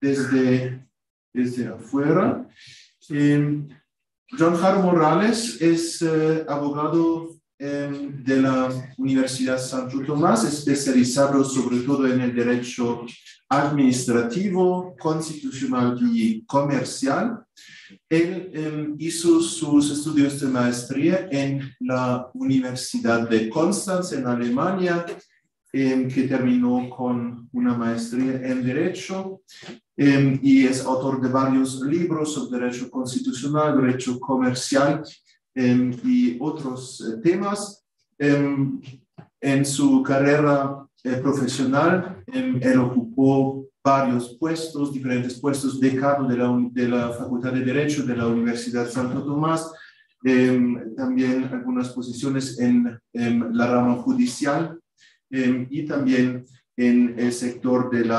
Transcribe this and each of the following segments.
desde afuera. John Jairo Morales es abogado de la Universidad Santo Tomás, especializado sobre todo en el derecho administrativo, constitucional y comercial. Él hizo sus estudios de maestría en la Universidad de Constanz, en Alemania, que terminó con una maestría en Derecho, y es autor de varios libros sobre derecho constitucional, derecho comercial y otros temas. En su carrera profesional, él ocupó varios puestos, diferentes puestos, decano de la Facultad de Derecho de la Universidad Santo Tomás, también algunas posiciones en la rama judicial, y también en el sector del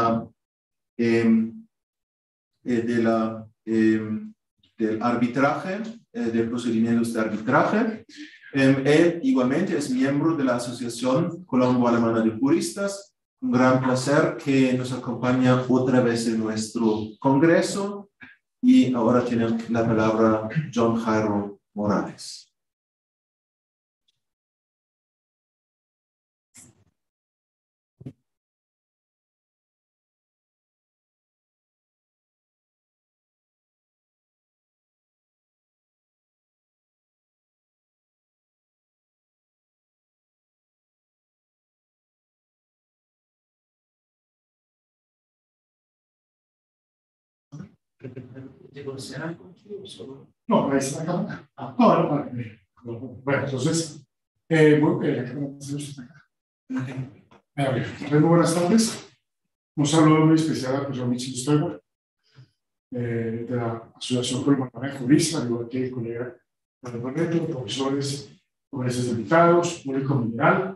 arbitraje, de procedimientos de arbitraje. Él igualmente es miembro de la Asociación Colombo-Alemana de Juristas. Un gran placer que nos acompaña otra vez en nuestro congreso. Y ahora tiene la palabra John Jairo Morales. No, ahí está la cámara. Bueno, entonces, muy buenas tardes. Un saludo muy especial al profesor Michel Stoiber, de la Asociación Colombo-Alemana de Juristas, al igual que el colega Barreto, profesores invitados, público en general,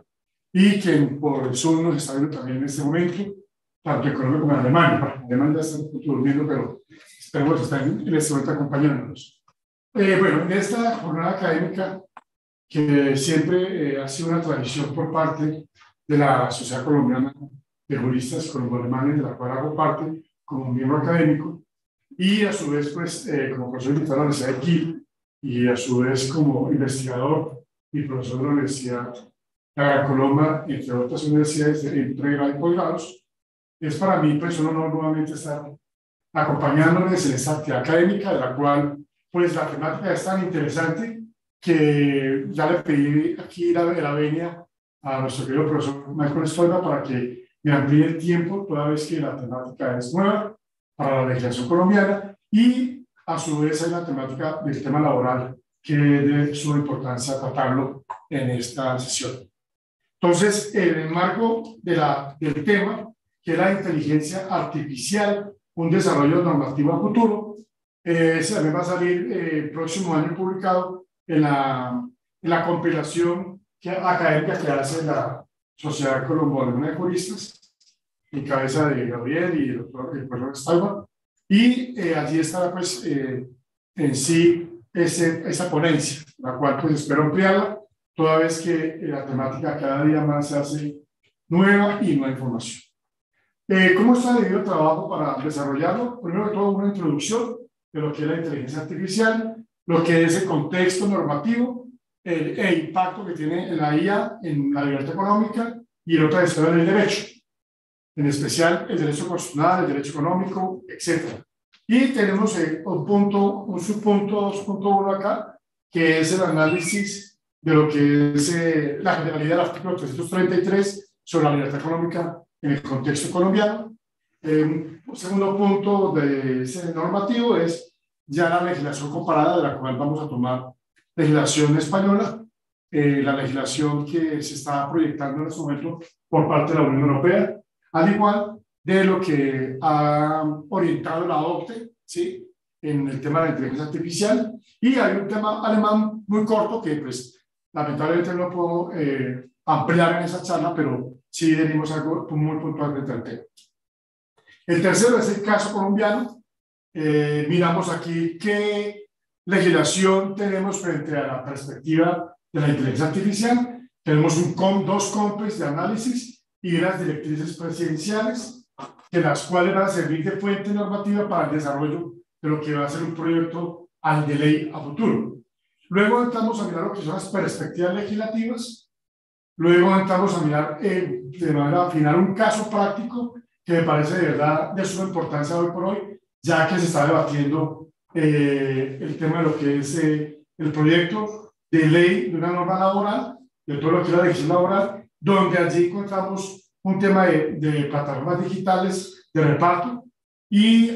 y quien por el Zoom nos está viendo también en este momento, tanto en Colombia como en Alemania. Alemania ya está durmiendo, pero esperemos que estén en este momento acompañándonos. Bueno, en esta jornada académica, que siempre ha sido una tradición por parte de la Sociedad Colombiana de Juristas Colombo-Alemanes, de la cual hago parte como miembro académico, y a su vez, pues, como profesor invitado a la Universidad de Kiel, y a su vez como investigador y profesor de la Universidad de la Gran Colombia, entre otras universidades de pregrado y posgrados, es para mí, pues, un honor nuevamente estar acompañándoles en esta actividad académica, de la cual, pues, la temática es tan interesante que ya le pedí aquí la venia a nuestro querido profesor Michael Stoiber para que me amplíe el tiempo, toda vez que la temática es nueva para la legislación colombiana, y a su vez hay la temática del tema laboral, que es de suma importancia tratarlo en esta sesión. Entonces, en el marco del tema, que es la inteligencia artificial, un desarrollo normativo a futuro, también va a salir el próximo año publicado en la compilación académica que hace la Sociedad Colombo-Alemana de Juristas, en cabeza de Gabriel y el profesor Stoiber, y allí estará, pues, en sí esa ponencia, la cual, pues, espero ampliarla, toda vez que la temática cada día más se hace nueva y nueva información. ¿Cómo está debido el trabajo para desarrollarlo? Primero de todo, una introducción de lo que es la inteligencia artificial, lo que es el contexto normativo, el impacto que tiene la IA en la libertad económica y en otras esferas del derecho, en especial el derecho constitucional, el derecho económico, etc. Y tenemos un subpunto 2.1 acá, que es el análisis de lo que es la generalidad del artículo 333 sobre la libertad económica en el contexto colombiano. Un segundo punto de ese normativo es ya la legislación comparada, de la cual vamos a tomar legislación española, la legislación que se está proyectando en este momento por parte de la Unión Europea, al igual de lo que ha orientado la OCDE, ¿sí?, en el tema de la inteligencia artificial. Y hay un tema alemán muy corto que, pues, lamentablemente no puedo ampliar en esa charla, pero sí tenemos algo muy puntual frente al tema. El tercero es el caso colombiano. Miramos aquí qué legislación tenemos frente a la perspectiva de la inteligencia artificial. Tenemos dos compes de análisis y las directrices presidenciales. de las cuales van a servir de fuente normativa para el desarrollo de lo que va a ser un proyecto de ley a futuro. Luego entramos a mirar lo que son las perspectivas legislativas. Luego entramos a mirar de manera final un caso práctico que me parece de verdad de suma importancia hoy por hoy, ya que se está debatiendo el tema de lo que es el proyecto de ley de una norma laboral, de todo lo que es la legislación laboral, donde allí encontramos un tema de plataformas digitales de reparto y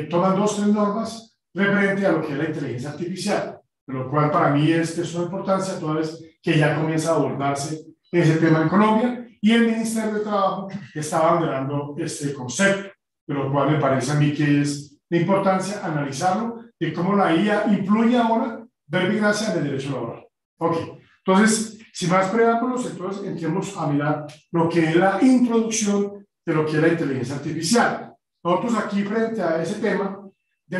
toman 2 o 3 normas referente a lo que es la inteligencia artificial, lo cual para mí es de suma importancia toda vez que ya comienza a abordarse ese tema en Colombia y el Ministerio de Trabajo está abanderando este concepto, de lo cual me parece a mí que es de importancia analizarlo de cómo la IA influye ahora verbigracia en el derecho laboral. Ok, entonces, sin más preámbulos, entonces entremos a mirar lo que es la introducción de lo que es la inteligencia artificial. Nosotros aquí frente a ese tema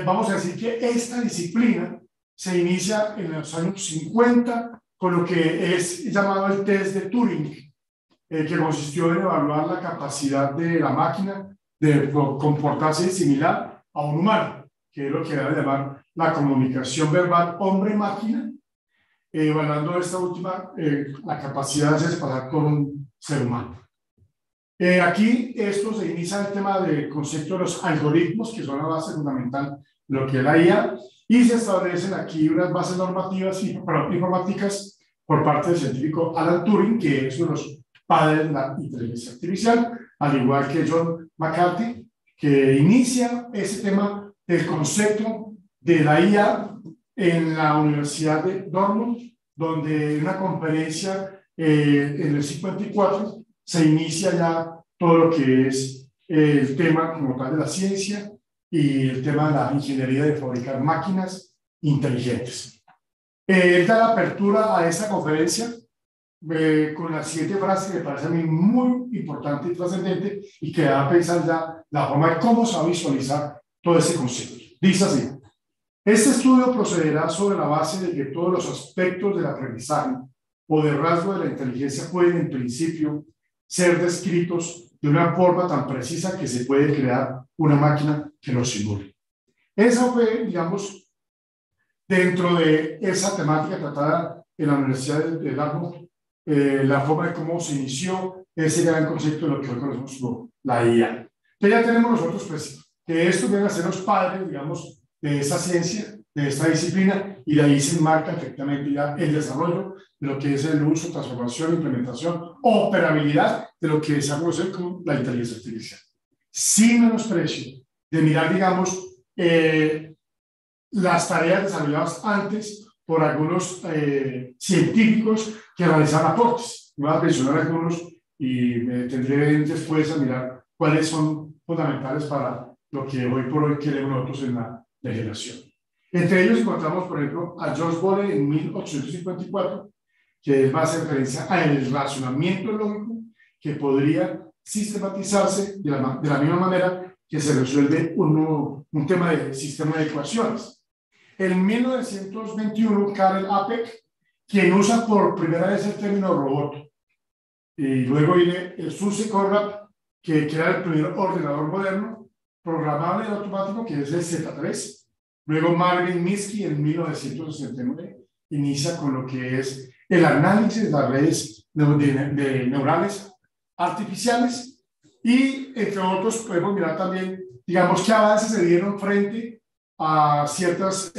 vamos a decir que esta disciplina se inicia en los años 50 con lo que es llamado el test de Turing, que consistió en evaluar la capacidad de la máquina de comportarse similar a un humano, que es lo que era llamar la comunicación verbal hombre-máquina, evaluando esta última, la capacidad de hacerse pasar por un ser humano. Aquí esto se inicia el tema del concepto de los algoritmos, que son la base fundamental de lo que es la IA, y se establecen aquí unas bases normativas y informáticas por parte del científico Alan Turing, que es uno de los padres de la inteligencia artificial, al igual que John McCarthy, que inicia ese tema del concepto de la IA en la Universidad de Dortmund, donde en una conferencia en el 54 se inicia ya todo lo que es el tema como tal de la ciencia y el tema de la ingeniería de fabricar máquinas inteligentes. Él da la apertura a esta conferencia con la siguiente frase que me parece a mí muy importante y trascendente y que da a pensar ya la forma de cómo se va a visualizar todo ese concepto. Dice así: este estudio procederá sobre la base de que todos los aspectos del aprendizaje o del rasgo de la inteligencia pueden en principio ser descritos de una forma tan precisa que se puede crear una máquina que lo simule. Esa fue, digamos, dentro de esa temática tratada en la Universidad de Dartmouth, la forma de cómo se inició ese gran concepto de lo que hoy conocemos como la IA. Entonces ya tenemos nosotros pues, que estos vienen a ser los padres, digamos, de esta ciencia, de esta disciplina, y de ahí se enmarca efectivamente ya el desarrollo de lo que es el uso, transformación, implementación, operabilidad de lo que se ha conocido como la inteligencia artificial. Sin menosprecio de mirar, digamos, las tareas desarrolladas antes por algunos científicos que realizaban aportes. Voy a mencionar algunos y me tendré después a mirar cuáles son fundamentales para lo que hoy por hoy queremos nosotros en la legislación. Entre ellos encontramos, por ejemplo, a George Boole en 1854, que va a hacer referencia al razonamiento lógico que podría sistematizarse de la misma manera que se resuelve un tema de sistema de ecuaciones. En 1921, Karel Appel, quien usa por primera vez el término robot, y luego viene el SUSE Conrad, que crea el primer ordenador moderno, programable y automático, que es el Z3. Luego Marvin Minsky en 1969 inicia con lo que es el análisis de las redes de neurales artificiales y entre otros podemos mirar también, digamos, qué avances se dieron frente a ciertas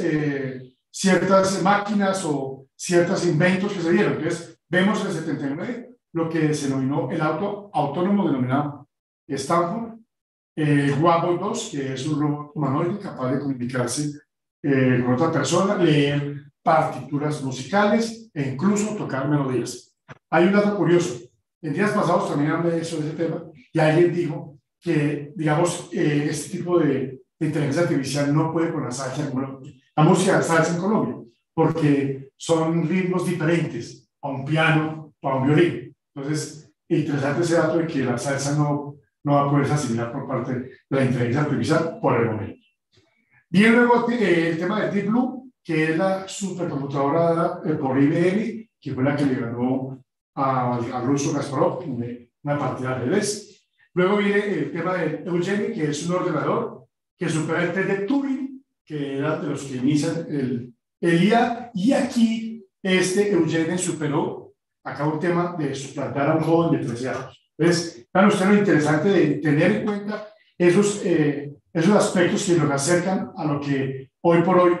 máquinas o ciertos inventos que se dieron. Entonces vemos en el 79 lo que se denominó el auto autónomo denominado Stanford, Wabo 2, que es un robot humanoide capaz de comunicarse con otra persona, leer partituras musicales e incluso tocar melodías. Hay un dato curioso. En días pasados también hablé de ese tema y alguien dijo que, digamos, este tipo de inteligencia artificial no puede con la salsa, la música de salsa en Colombia, porque son ritmos diferentes a un piano o a un violín. Entonces, interesante ese dato de que la salsa no va a poder asimilar por parte de la inteligencia artificial por el momento. Bien, luego el tema de Deep Blue, que es la supercomputadora por IBM, que fue la que le ganó al ruso Kasparov una partida de ajedrez. Luego viene el tema de Eugenie, que es un ordenador que supera el test de Turing, que era de los que inician el IA, y aquí Eugenie superó acá un tema de suplantar a un joven de 13 años. Entonces, para usted lo interesante de tener en cuenta esos aspectos que nos acercan a lo que hoy por hoy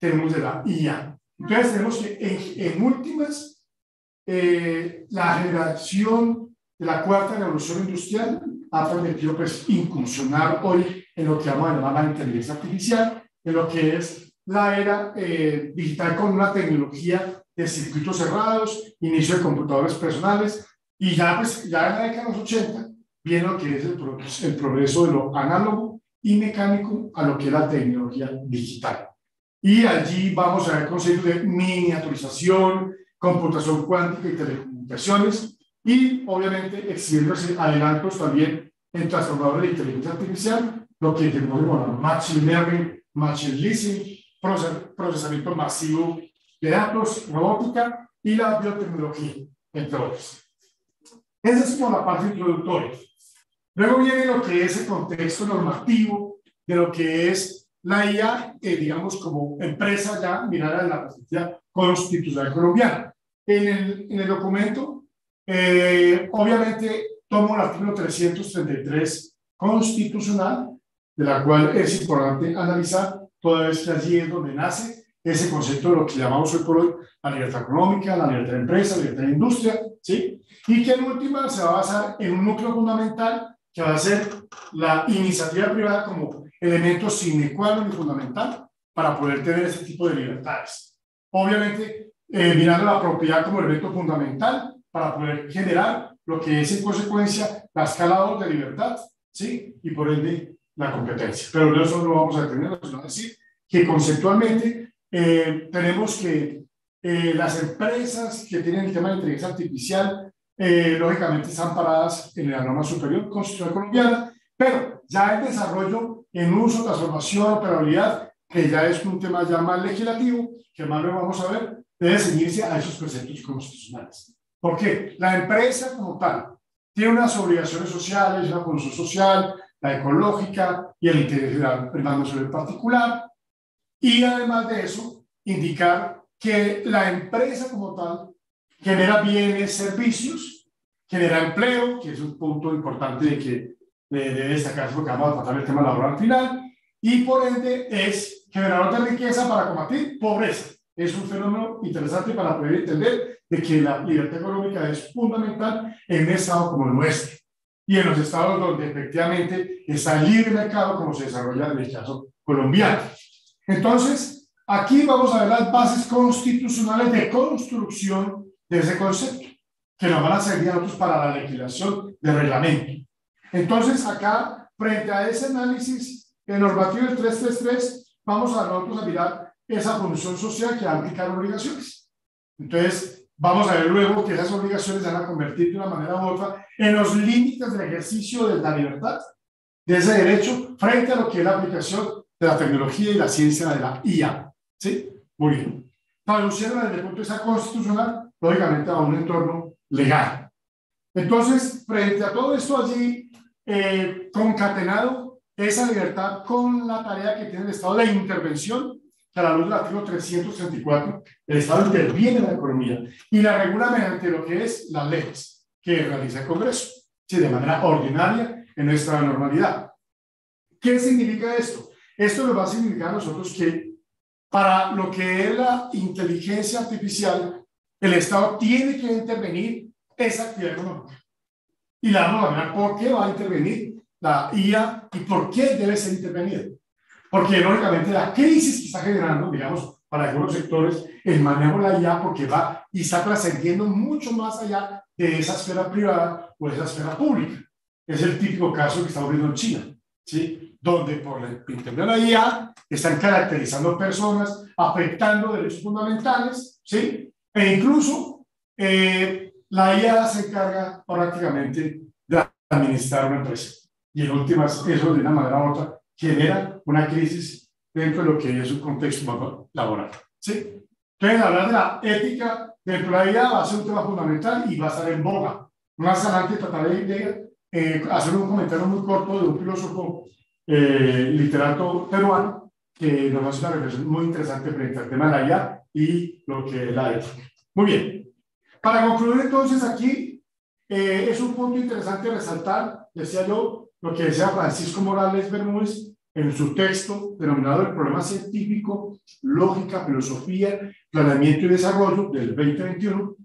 tenemos de la IA. Entonces, tenemos que en últimas, la generación de la cuarta revolución industrial ha permitido pues, incursionar hoy en lo que vamos a llamar la inteligencia artificial, en lo que es la era digital con una tecnología de circuitos cerrados, inicio de computadores personales, y ya, pues, ya en la década de los 80 viene lo que es el progreso de lo análogo y mecánico a lo que es la tecnología digital. Y allí vamos a ver conceptos de miniaturización, computación cuántica y telecomunicaciones, y obviamente exhibiéndose adelantos también en transformadores de inteligencia artificial, lo que tenemos como machine learning, machine learning, procesamiento masivo de datos, robótica y la biotecnología, entre otros. Esa es como la parte introductoria. Luego viene lo que es el contexto normativo de lo que es la IA, digamos, como empresa ya mirada en la perspectiva constitucional colombiana. En el documento, obviamente, tomo el artículo 333 constitucional, de la cual es importante analizar, toda vez que allí es donde nace ese concepto de lo que llamamos hoy por hoy la libertad económica, la libertad de empresa, la libertad de industria, ¿sí? Y que en última se va a basar en un núcleo fundamental que va a ser la iniciativa privada como elemento sine qua non y fundamental para poder tener ese tipo de libertades. Obviamente, mirando la propiedad como elemento fundamental para poder generar lo que es en consecuencia la escala de libertad, ¿sí? Y por ende la competencia. Pero de eso no vamos a detenernos, sino a decir que conceptualmente tenemos que las empresas que tienen el tema de inteligencia artificial lógicamente están paradas en la norma superior constitucional colombiana, pero ya el desarrollo en uso, transformación, operabilidad, que ya es un tema ya más legislativo, que más lo vamos a ver, debe ceñirse a esos preceptos constitucionales. ¿Por qué? La empresa como tal tiene unas obligaciones sociales, una función social, la ecológica y el interés general primando sobre el particular, y además de eso, indicar que la empresa como tal genera bienes, servicios, genera empleo, que es un punto importante de que debe destacarse porque vamos a tratar el tema laboral final, y por ende es generador de riqueza para combatir pobreza. Es un fenómeno interesante para poder entender de que la libertad económica es fundamental en un estado como el nuestro y en los estados donde efectivamente está el libre mercado como se desarrolla en el caso colombiano. Entonces, aquí vamos a ver las bases constitucionales de construcción de ese concepto, que nos van a servir a nosotros para la legislación de reglamento. Entonces, acá, frente a ese análisis normativo del 333, vamos a nosotros a mirar esa función social que va a implicar obligaciones. Entonces, vamos a ver luego que esas obligaciones se van a convertir de una manera u otra en los límites del ejercicio de la libertad, de ese derecho, frente a lo que es la aplicación de la tecnología y la ciencia de la IA. ¿Sí? Muy bien. Traduciendo desde el punto de vista constitucional, lógicamente a un entorno legal. Entonces, frente a todo esto allí, concatenado esa libertad con la tarea que tiene el Estado de intervención, que a la luz del artículo 334, el Estado interviene en la economía y la regula mediante lo que es las leyes que realiza el Congreso, ¿sí? De manera ordinaria en nuestra normalidad. ¿Qué significa esto? Esto nos va a significar a nosotros que para lo que es la inteligencia artificial, el Estado tiene que intervenir esa actividad económica. Y la vamos a ver por qué va a intervenir la IA y por qué debe ser intervenida. Porque, lógicamente, la crisis que está generando, digamos, para algunos sectores, el manejo de la IA, porque va y está trascendiendo mucho más allá de esa esfera privada o de esa esfera pública. Es el típico caso que estamos viendo en China, ¿sí? Donde por la intervención de la IA están caracterizando personas, afectando derechos fundamentales, ¿sí? E incluso la IA se encarga prácticamente de administrar una empresa. Y en últimas, eso de una manera u otra genera una crisis dentro de lo que es un contexto laboral, ¿sí? Entonces, hablar de la ética dentro de la IA va a ser un tema fundamental y va a estar en boga. Más adelante trataré de hacer un comentario muy corto de un filósofo literato peruano que nos hace una reflexión muy interesante frente al tema de la IA y lo que es la ética. Muy bien. Para concluir entonces aquí, es un punto interesante resaltar, decía yo, lo que decía Francisco Morales Bermúdez en su texto denominado El problema científico, lógica, filosofía, planeamiento y desarrollo del 2021,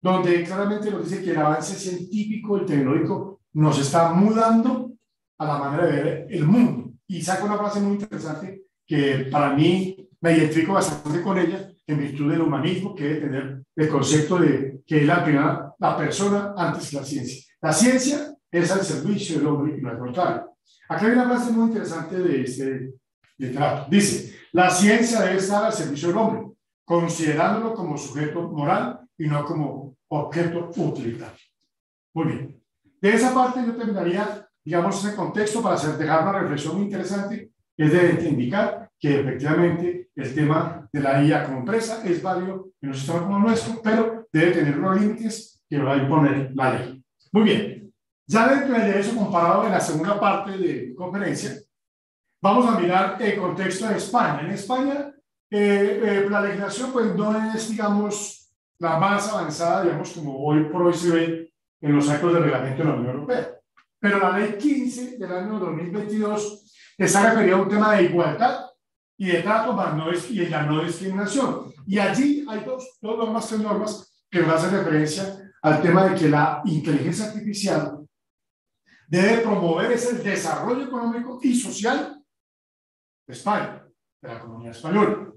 donde claramente nos dice que el avance científico y tecnológico nos está mudando a la manera de ver el mundo. Y saca una frase muy interesante que para mí me identifico bastante con ella, en virtud del humanismo que debe tener el concepto de que es la persona antes que la ciencia. La ciencia es al servicio del hombre y no al contrario. Acá hay una frase muy interesante de este literato. Dice, la ciencia debe estar al servicio del hombre, considerándolo como sujeto moral y no como objeto utilitario. Muy bien. De esa parte yo terminaría, digamos, ese contexto para dejar una reflexión muy interesante, que es de indicar que efectivamente el tema de la IA como empresa es válido en un sistema como el nuestro, pero debe tener unos límites que va a imponer la ley. Muy bien. Ya dentro del derecho comparado en la segunda parte de conferencia, vamos a mirar el contexto de España. En España, la legislación pues no es, digamos, la más avanzada, digamos, como hoy por hoy se ve en los actos de reglamento de la Unión Europea. Pero la ley 15 del año 2022 está referida a un tema de igualdad y de trato y de la no discriminación. Y allí hay tres normas que nos hacen referencia al tema de que la inteligencia artificial debe promover ese desarrollo económico y social de España, de la comunidad española.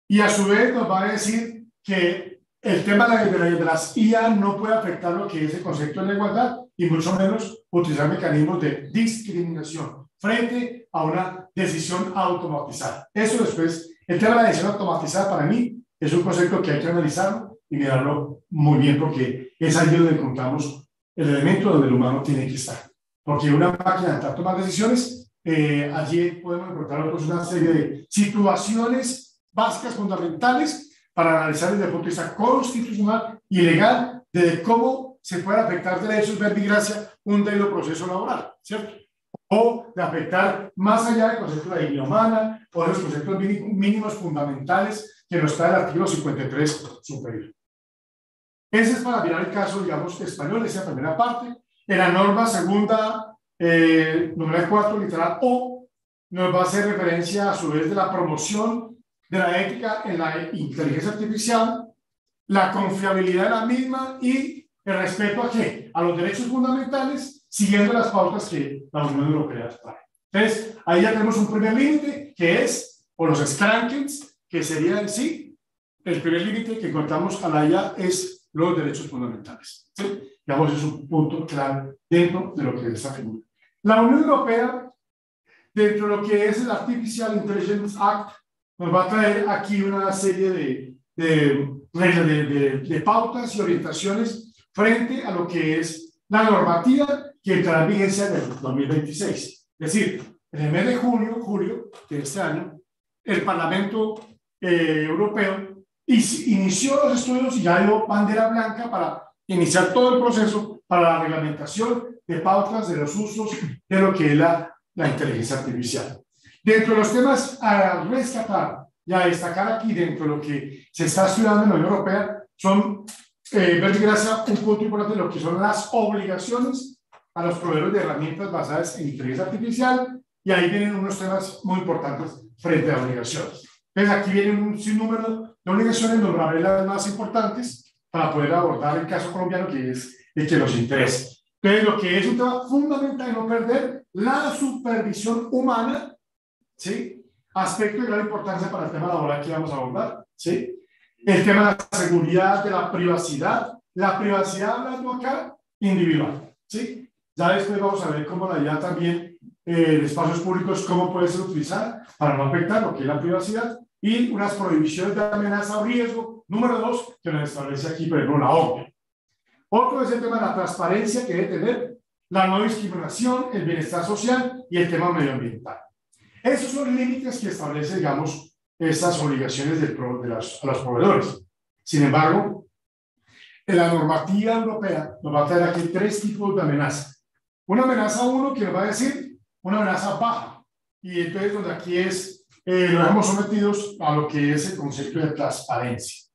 Y a su vez nos va a decir que el tema de las IA no puede afectar lo que es el concepto de la igualdad y mucho menos utilizar mecanismos de discriminación frente a una decisión automatizada. Eso después, el tema de la decisión automatizada para mí es un concepto que hay que analizarlo y mirarlo muy bien porque es ahí donde encontramos el elemento donde el humano tiene que estar. Porque una máquina de tomar decisiones, allí podemos encontrar una serie de situaciones básicas, fundamentales, para analizar desde el punto de vista constitucional y legal de cómo se puede afectar derechos, verbigracia, un debido proceso laboral, ¿cierto? O de afectar más allá del concepto de la dignidad humana o de los conceptos mínimos fundamentales que nos trae el artículo 53 superior. Ese es para mirar el caso, digamos, español, esa primera parte. En la norma segunda, número 4, literal O, nos va a hacer referencia a su vez de la promoción de la ética en la inteligencia artificial, la confiabilidad de la misma y el respeto a ¿qué? A los derechos fundamentales, siguiendo las pautas que la Unión Europea trae. Entonces, ahí ya tenemos un primer límite que es, o los scrankings, que sería en sí, el primer límite que encontramos a la IA es los derechos fundamentales. ¿Sí? Digamos, es un punto clave dentro de lo que es esta figura. La Unión Europea, dentro de lo que es el Artificial Intelligence Act, nos va a traer aquí una serie de pautas y orientaciones frente a lo que es la normativa que entrará en vigencia en el 2026. Es decir, en el mes de julio de este año, el Parlamento Europeo inició los estudios y ya dio bandera blanca para iniciar todo el proceso para la reglamentación de pautas de los usos de lo que es la inteligencia artificial. Dentro de los temas a rescatar y a destacar aquí dentro de lo que se está estudiando en la Unión Europea son, gracias, un punto importante de lo que son las obligaciones a los proveedores de herramientas basadas en inteligencia artificial, y ahí vienen unos temas muy importantes frente a las obligaciones. Entonces aquí vienen un sinnúmero de obligaciones, nombraré las más importantes para poder abordar el caso colombiano que es el que nos interesa. Entonces lo que es un tema fundamental de no perder la supervisión humana, ¿sí? Aspecto de gran importancia para el tema laboral que vamos a abordar, ¿sí? El tema de la seguridad, de la privacidad hablando acá, individual, ¿sí? Ya después vamos a ver cómo la IA también, espacios públicos, cómo puede ser utilizada para no afectar lo que es la privacidad, y unas prohibiciones de amenaza o riesgo, número 2, que nos establece aquí, por ejemplo, la OCDE. Otro es el tema de la transparencia que debe tener, la no discriminación, el bienestar social y el tema medioambiental. Esos son límites que establece, digamos, estas obligaciones a los proveedores. Sin embargo, en la normativa europea nos va a traer aquí 3 tipos de amenazas. Una amenaza 1 que nos va a decir una amenaza baja. Y entonces donde aquí es, nos hemos sometidos a lo que es el concepto de transparencia.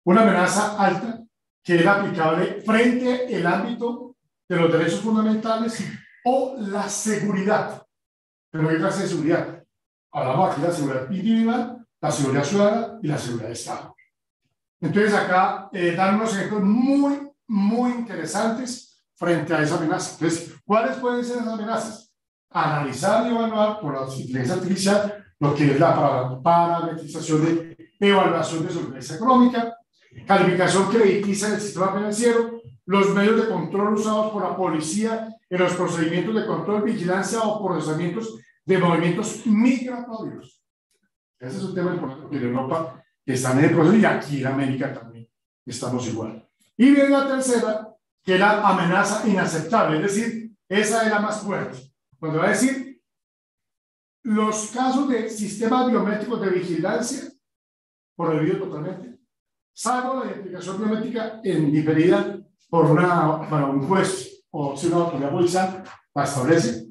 Una amenaza alta que es aplicable frente al ámbito de los derechos fundamentales o la seguridad. Pero ¿qué clase de seguridad? Hablamos aquí de la seguridad individual, la seguridad ciudadana y la seguridad de Estado. Entonces acá dan unos ejemplos muy interesantes frente a esa amenaza. Entonces, ¿cuáles pueden ser esas amenazas? Analizar y evaluar por la inteligencia artificial lo que es la parametrización de evaluación de solvencia económica, calificación crediticia del sistema financiero, los medios de control usados por la policía en los procedimientos de control, vigilancia o procesamientos de movimientos migratorios. Ese es un tema importante en Europa, que están en el proceso, y aquí en América también estamos igual. Y viene la tercera, que es la amenaza inaceptable, es decir, esa es la más fuerte, donde va a decir los casos de sistemas biométricos de vigilancia prohibido totalmente, salvo la identificación biométrica en diferida por un juez o si una autoridad policial la establece,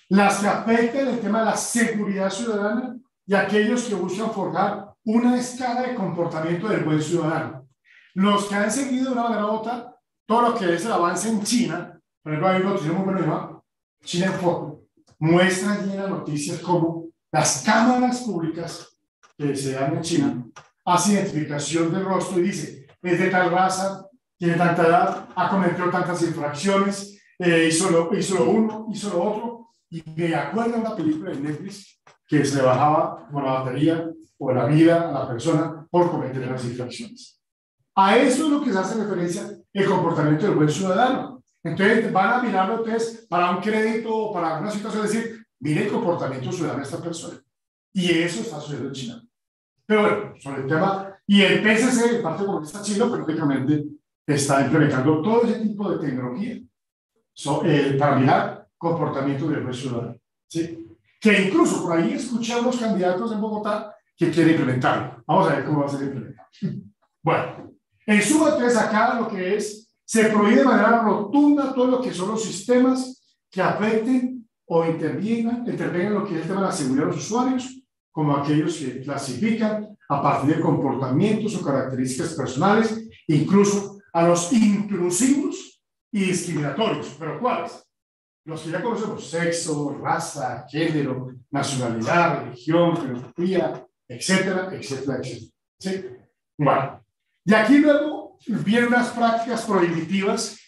las que afecten el tema de la seguridad ciudadana y aquellos que buscan forjar una escala de comportamiento del buen ciudadano. Los que han seguido de una manera u otra todo lo que es el avance en China, por ejemplo, hay una noticia muy buena, China en Foco, muestra allí en las noticias cómo las cámaras públicas que se dan en China hacen identificación del rostro y dice, es de tal raza, tiene tanta edad, ha cometido tantas infracciones, hizo lo uno, hizo lo otro, y me acuerdo de una película de Netflix que se le bajaba con la batería o la vida a la persona por cometer las infracciones. A eso es lo que se hace referencia el comportamiento del buen ciudadano. Entonces van a mirarlo ustedes para un crédito o para una situación, es decir, mire el comportamiento ciudadano de esta persona. Y eso está sucediendo en China. Pero bueno, sobre el tema, y el PSC, el Partido Comunista Chino, prácticamente está implementando todo ese tipo de tecnología para mirar comportamiento del buen ciudadano. ¿Sí? Que incluso por ahí escuché a unos candidatos en Bogotá que quieren implementarlo. Vamos a ver cómo va a ser implementado. Bueno, en suma, entonces acá lo que es, se prohíbe de manera rotunda todo lo que son los sistemas que afecten o intervengan en lo que es el tema de la seguridad de los usuarios, como aquellos que clasifican a partir de comportamientos o características personales, incluso a los intrusivos y discriminatorios. ¿Pero cuáles? Los que ya conocemos: sexo, raza, género, nacionalidad, religión, filosofía, etcétera, etcétera, etcétera. ¿Sí? Bueno. Y aquí luego vienen unas prácticas prohibitivas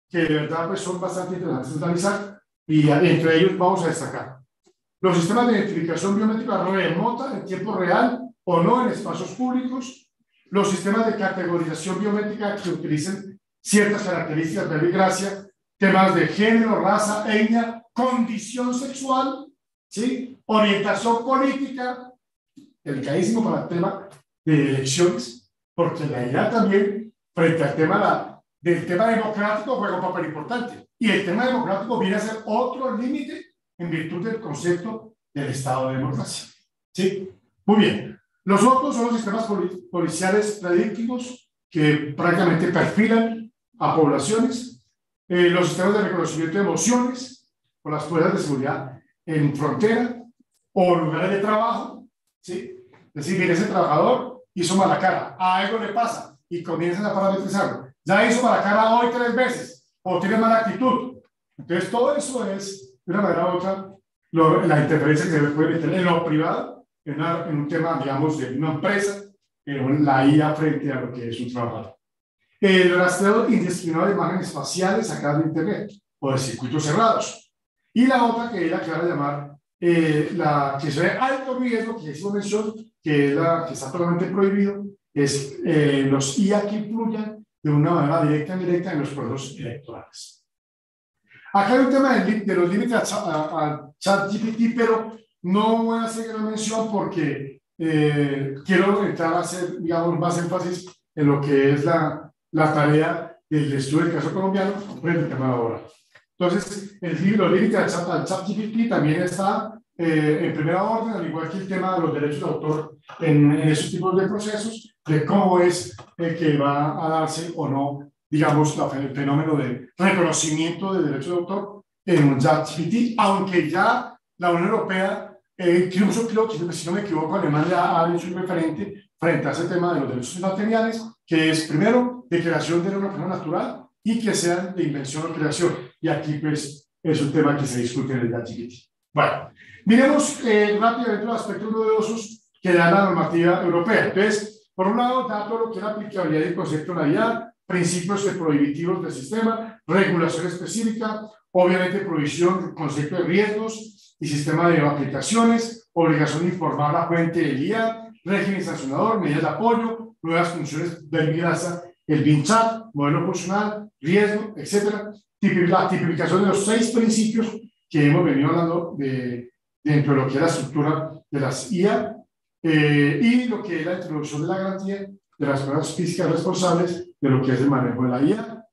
que de verdad pues, son bastante interesantes de analizar, y entre ellos vamos a destacar los sistemas de identificación biométrica remota en tiempo real o no en espacios públicos, los sistemas de categorización biométrica que utilicen ciertas características, verbo y gracia, temas de género, raza, etnia, condición sexual, ¿sí? Orientación política, delicadísimo para el tema de elecciones, porque la idea también, frente al tema del tema democrático, juega un papel importante. Y el tema democrático viene a ser otro límite en virtud del concepto del Estado de democracia. ¿Sí? Muy bien. Los otros son los sistemas policiales predictivos que prácticamente perfilan a poblaciones, los sistemas de reconocimiento de emociones por las fuerzas de seguridad en frontera o lugares de trabajo. ¿Sí? Es decir, viene ese trabajador, hizo mala cara, a algo le pasa y comienzan a parametrizarlo. Ya hizo mala cara hoy 3 veces o tiene mala actitud. Entonces, todo eso es, de una manera u otra, la interferencia que se puede meter en lo privado, en un tema, digamos, de una empresa, en la IA frente a lo que es un trabajador. El rastreo indiscriminado de imágenes espaciales sacadas de Internet o de circuitos cerrados. Y la otra, que es la que van a llamar la que se ve alto riesgo, que hicimos mención, que es la que está totalmente prohibido, es los IA que influyan de una manera directa o indirecta en los procesos electorales. Acá hay un tema de los límites a ChatGPT, pero no voy a hacer gran mención porque quiero entrar a hacer, digamos, más énfasis en lo que es la tarea del estudio del caso colombiano frente al tema de ahora. Entonces, los límites al ChatGPT también está en primera orden, al igual que el tema de los derechos de autor en esos tipos de procesos, de cómo es que va a darse o no, digamos, el fenómeno de reconocimiento de derechos de autor en un ChatGPT, aunque ya la Unión Europea, incluso creo que, si no me equivoco, Alemania ha hecho un referente frente a ese tema de los derechos materiales, que es, primero, de creación de una persona natural y que sean de invención o creación. Y aquí, pues, es un tema que se discute en el ChatGPT. Bueno, miremos rápidamente los aspectos novedosos que da la normativa europea. Entonces, por un lado, da todo lo que es la aplicabilidad del concepto de la IA, principios prohibitivos del sistema, regulación específica, obviamente prohibición del concepto de riesgos y sistema de aplicaciones, obligación de informar la fuente del IA, régimen sancionador, medidas de apoyo, nuevas funciones del BIRASA, el BINCHAT, modelo funcional, riesgo, etcétera. La tipificación de los 6 principios que hemos venido hablando dentro de lo que es la estructura de las IA y lo que es la introducción de la garantía de las personas físicas responsables de lo que es el manejo de la IA.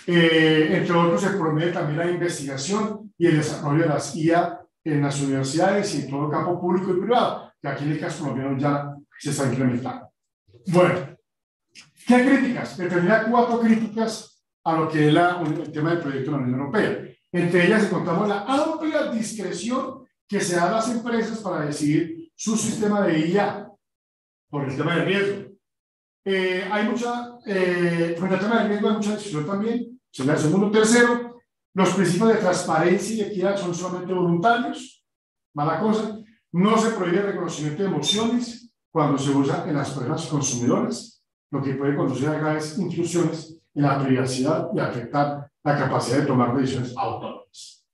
Entre otros, se promueve también la investigación y el desarrollo de las IA en las universidades y en todo el campo público y privado, que aquí en el caso colombiano ya se está implementando. Bueno, ¿qué críticas? Determinar 4 críticas a lo que es el tema del proyecto de la Unión Europea. Entre ellas encontramos la amplia discreción que se da a las empresas para decidir su sistema de IA por el tema del riesgo. Hay mucha, con el tema del riesgo hay mucha discusión también. Sería el segundo. Tercero, los principios de transparencia y equidad son solamente voluntarios. Mala cosa. No se prohíbe el reconocimiento de emociones cuando se usa en las personas consumidoras, lo que puede conducir a graves intrusiones en la privacidad y afectar la capacidad de tomar decisiones autónomas.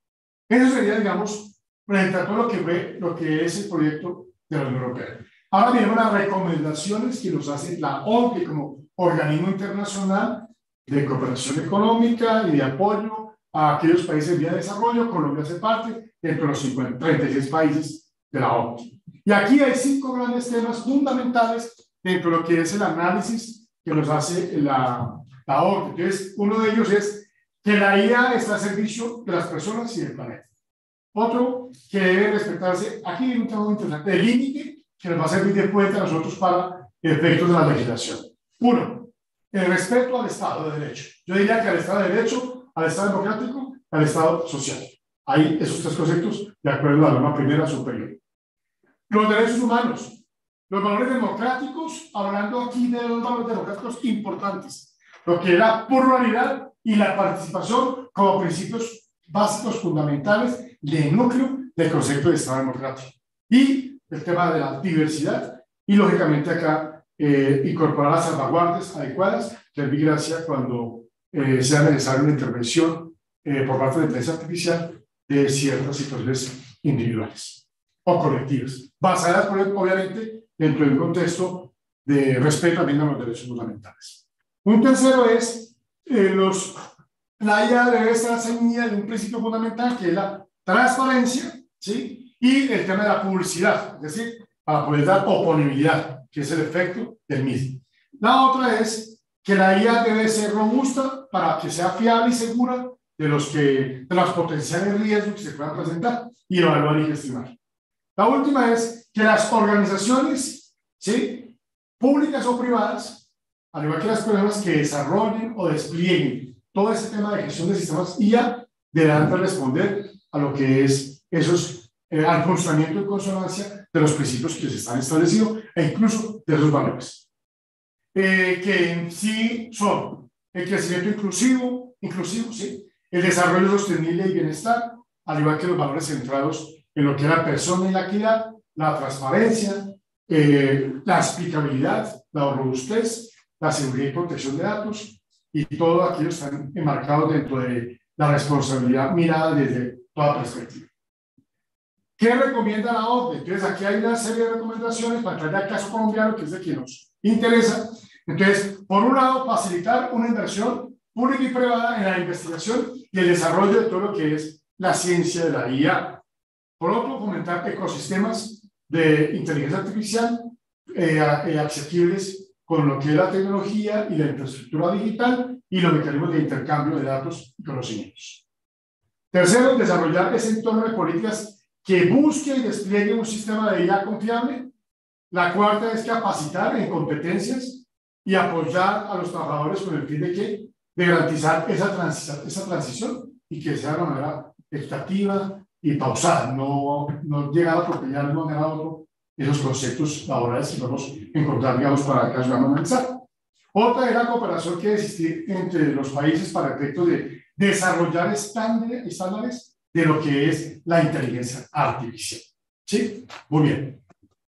Eso sería, digamos, frente a todo lo que es el proyecto de la Unión Europea. Ahora vienen las recomendaciones que nos hace la OCDE como organismo internacional de cooperación económica y de apoyo a aquellos países en vía de desarrollo. Colombia hace parte dentro de los 36 países de la OCDE. Y aquí hay 5 grandes temas fundamentales dentro de lo que es el análisis que nos hace la OCDE. Entonces, uno de ellos es que la IA está al servicio de las personas y del planeta. Otro, que debe respetarse, aquí hay un tema muy interesante, el límite que nos va a servir de puente a nosotros para efectos de la legislación. 1, el respeto al Estado de Derecho. Yo diría que al Estado de Derecho, al Estado democrático, al Estado social. Hay esos 3 conceptos de acuerdo a la norma primera superior. Los derechos humanos, los valores democráticos, hablando aquí de los valores democráticos importantes, lo que es la pluralidad y la participación como principios básicos fundamentales del núcleo del concepto de Estado democrático. Y el tema de la diversidad y, lógicamente, acá incorporar las salvaguardas adecuadas del Big Gracia cuando sea necesaria una intervención por parte de la inteligencia artificial de ciertas situaciones individuales o colectivas, basadas, obviamente, dentro de un contexto de respeto también a los derechos fundamentales. Un tercero es la IA debe estar ceñida de un principio fundamental que es la transparencia, ¿sí? Y el tema de la publicidad, es decir, para poder dar oponibilidad, que es el efecto del mismo. La otra es que la IA debe ser robusta para que sea fiable y segura de los potenciales riesgos que se puedan presentar y evaluar y gestionar. La última es que las organizaciones, ¿sí?, públicas o privadas, al igual que las personas que desarrollen o desplieguen todo ese tema de gestión de sistemas IA, deberán de responder a lo que es al funcionamiento en consonancia de los principios que se están establecidos e incluso de esos valores. Que en sí son el crecimiento inclusivo, ¿sí?, el desarrollo sostenible y bienestar, al igual que los valores centrados en lo que es la persona y la equidad, la transparencia, la explicabilidad, la robustez, la seguridad y protección de datos, y todo aquello están enmarcados dentro de la responsabilidad mirada desde toda perspectiva. ¿Qué recomienda la OCDE? Entonces, aquí hay una serie de recomendaciones para traer al caso colombiano, que es de quien nos interesa. Entonces, por un lado, facilitar una inversión pública y privada en la investigación y el desarrollo de todo lo que es la ciencia de la IA. Por otro, fomentar ecosistemas de inteligencia artificial asequibles con lo que es la tecnología y la infraestructura digital y los mecanismos de intercambio de datos y conocimientos. Tercero, desarrollar ese entorno de políticas que busque y despliegue un sistema de IA confiable. La cuarta es capacitar en competencias y apoyar a los trabajadores con el fin de garantizar esa transición y que sea de una manera equitativa y pausada, no llegar a atropellar de una manera a otro esos conceptos laborales que podemos encontrar, digamos, para el caso de analizar. Otra es la cooperación que debe existir entre los países para efectos de desarrollar estándares de lo que es la inteligencia artificial. ¿Sí? Muy bien.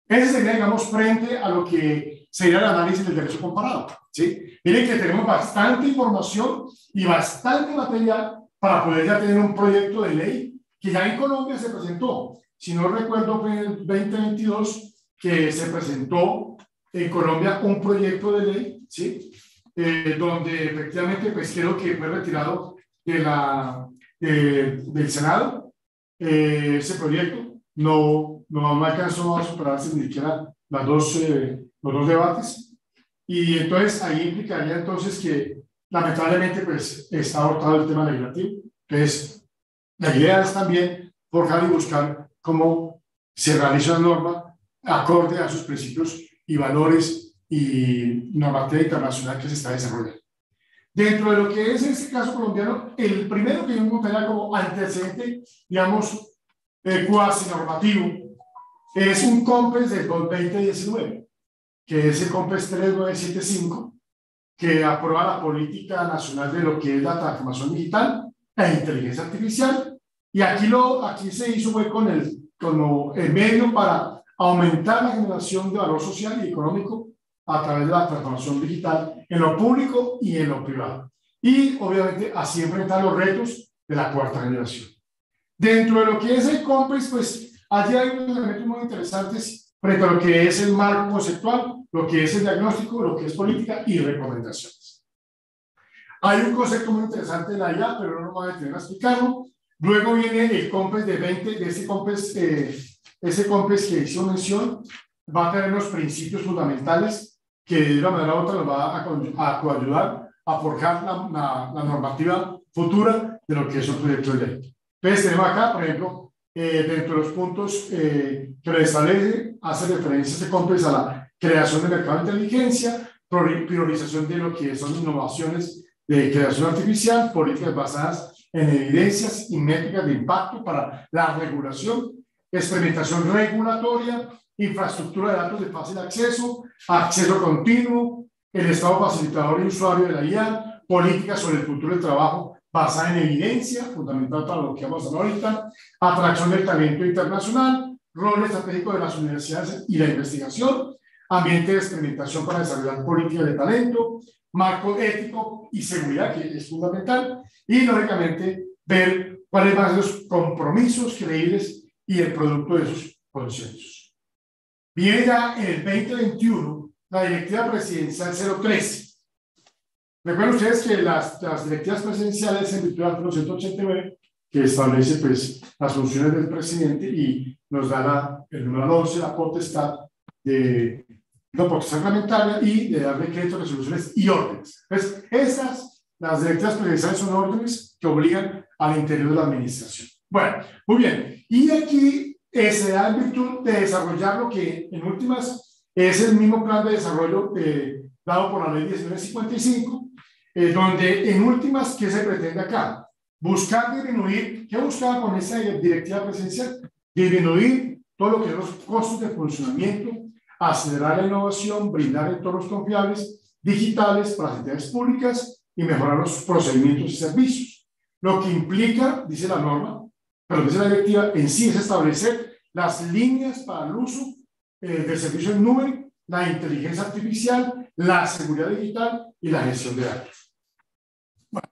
Ese sería, digamos, frente a lo que sería el análisis del derecho comparado. ¿Sí? Miren que tenemos bastante información y bastante material para poder ya tener un proyecto de ley que ya en Colombia se presentó. Si no recuerdo, fue en el 2022 que se presentó en Colombia un proyecto de ley, ¿sí? Donde efectivamente, pues creo que fue retirado del Senado. Ese proyecto no alcanzó a superarse ni siquiera los dos debates. Y entonces ahí implicaría entonces que lamentablemente pues está abortado el tema legislativo. Entonces la idea es también forjar y buscar cómo se realiza una norma acorde a sus principios y valores y normativa internacional que se está desarrollando. Dentro de lo que es este caso colombiano, el primero que yo encontraría como antecedente, digamos, cuasi normativo, es un COMPES del 2019, que es el COMPES 3975, que aprueba la política nacional de lo que es la transformación digital e inteligencia artificial. Y aquí se hizo fue como el medio para aumentar la generación de valor social y económico a través de la transformación digital en lo público y en lo privado. Y obviamente así enfrentar los retos de la cuarta generación. Dentro de lo que es el COMPES, pues allí hay unos elementos muy interesantes frente a lo que es el marco conceptual, lo que es el diagnóstico, lo que es política y recomendaciones. Hay un concepto muy interesante de la IA, pero no voy a detener a explicarlo. Luego viene el COMPES de 20, de ese COMPES que hizo mención, va a tener unos principios fundamentales que de una manera u otra nos va a coayudar a forjar la normativa futura de lo que es un proyecto de ley. Entonces tenemos acá, por ejemplo, dentro de los puntos que lo establece, hace referencia este COMPES a la creación de mercado de inteligencia, priorización de lo que son innovaciones de creación artificial, políticas basadas en evidencias y métricas de impacto para la regulación, experimentación regulatoria, infraestructura de datos de fácil acceso, acceso continuo, el estado facilitador y usuario de la IA, políticas sobre el futuro del trabajo basada en evidencia, fundamental para lo que vamos a hablar ahorita, atracción del talento internacional, rol estratégico de las universidades y la investigación, ambiente de experimentación para desarrollar políticas de talento, marco ético y seguridad, que es fundamental, y lógicamente ver cuáles van a ser los compromisos creíbles y el producto de esos consensos. Viene ya en el 2021 la Directiva Presidencial 013. Recuerden ustedes que las directivas presidenciales en virtud del artículo 189, que establece pues, las funciones del presidente y nos da el número 11, la potestad de la potestad reglamentaria y de dar decretos, resoluciones y órdenes. Entonces, las directivas presidenciales son órdenes que obligan al interior de la administración. Bueno, muy bien. Y aquí se da en virtud de desarrollar lo que en últimas es el mismo plan de desarrollo dado por la ley 1955, donde en últimas, ¿qué se pretende acá? Buscar disminuir, ¿qué buscaba con esa directiva presidencial? Disminuir todo lo que son los costos de funcionamiento, acelerar la innovación, brindar entornos confiables, digitales para las entidades públicas y mejorar los procedimientos y servicios. Lo que implica, dice la norma, pero dice la directiva, en sí es establecer las líneas para el uso del servicio en nube, la inteligencia artificial, la seguridad digital y la gestión de datos. Bueno,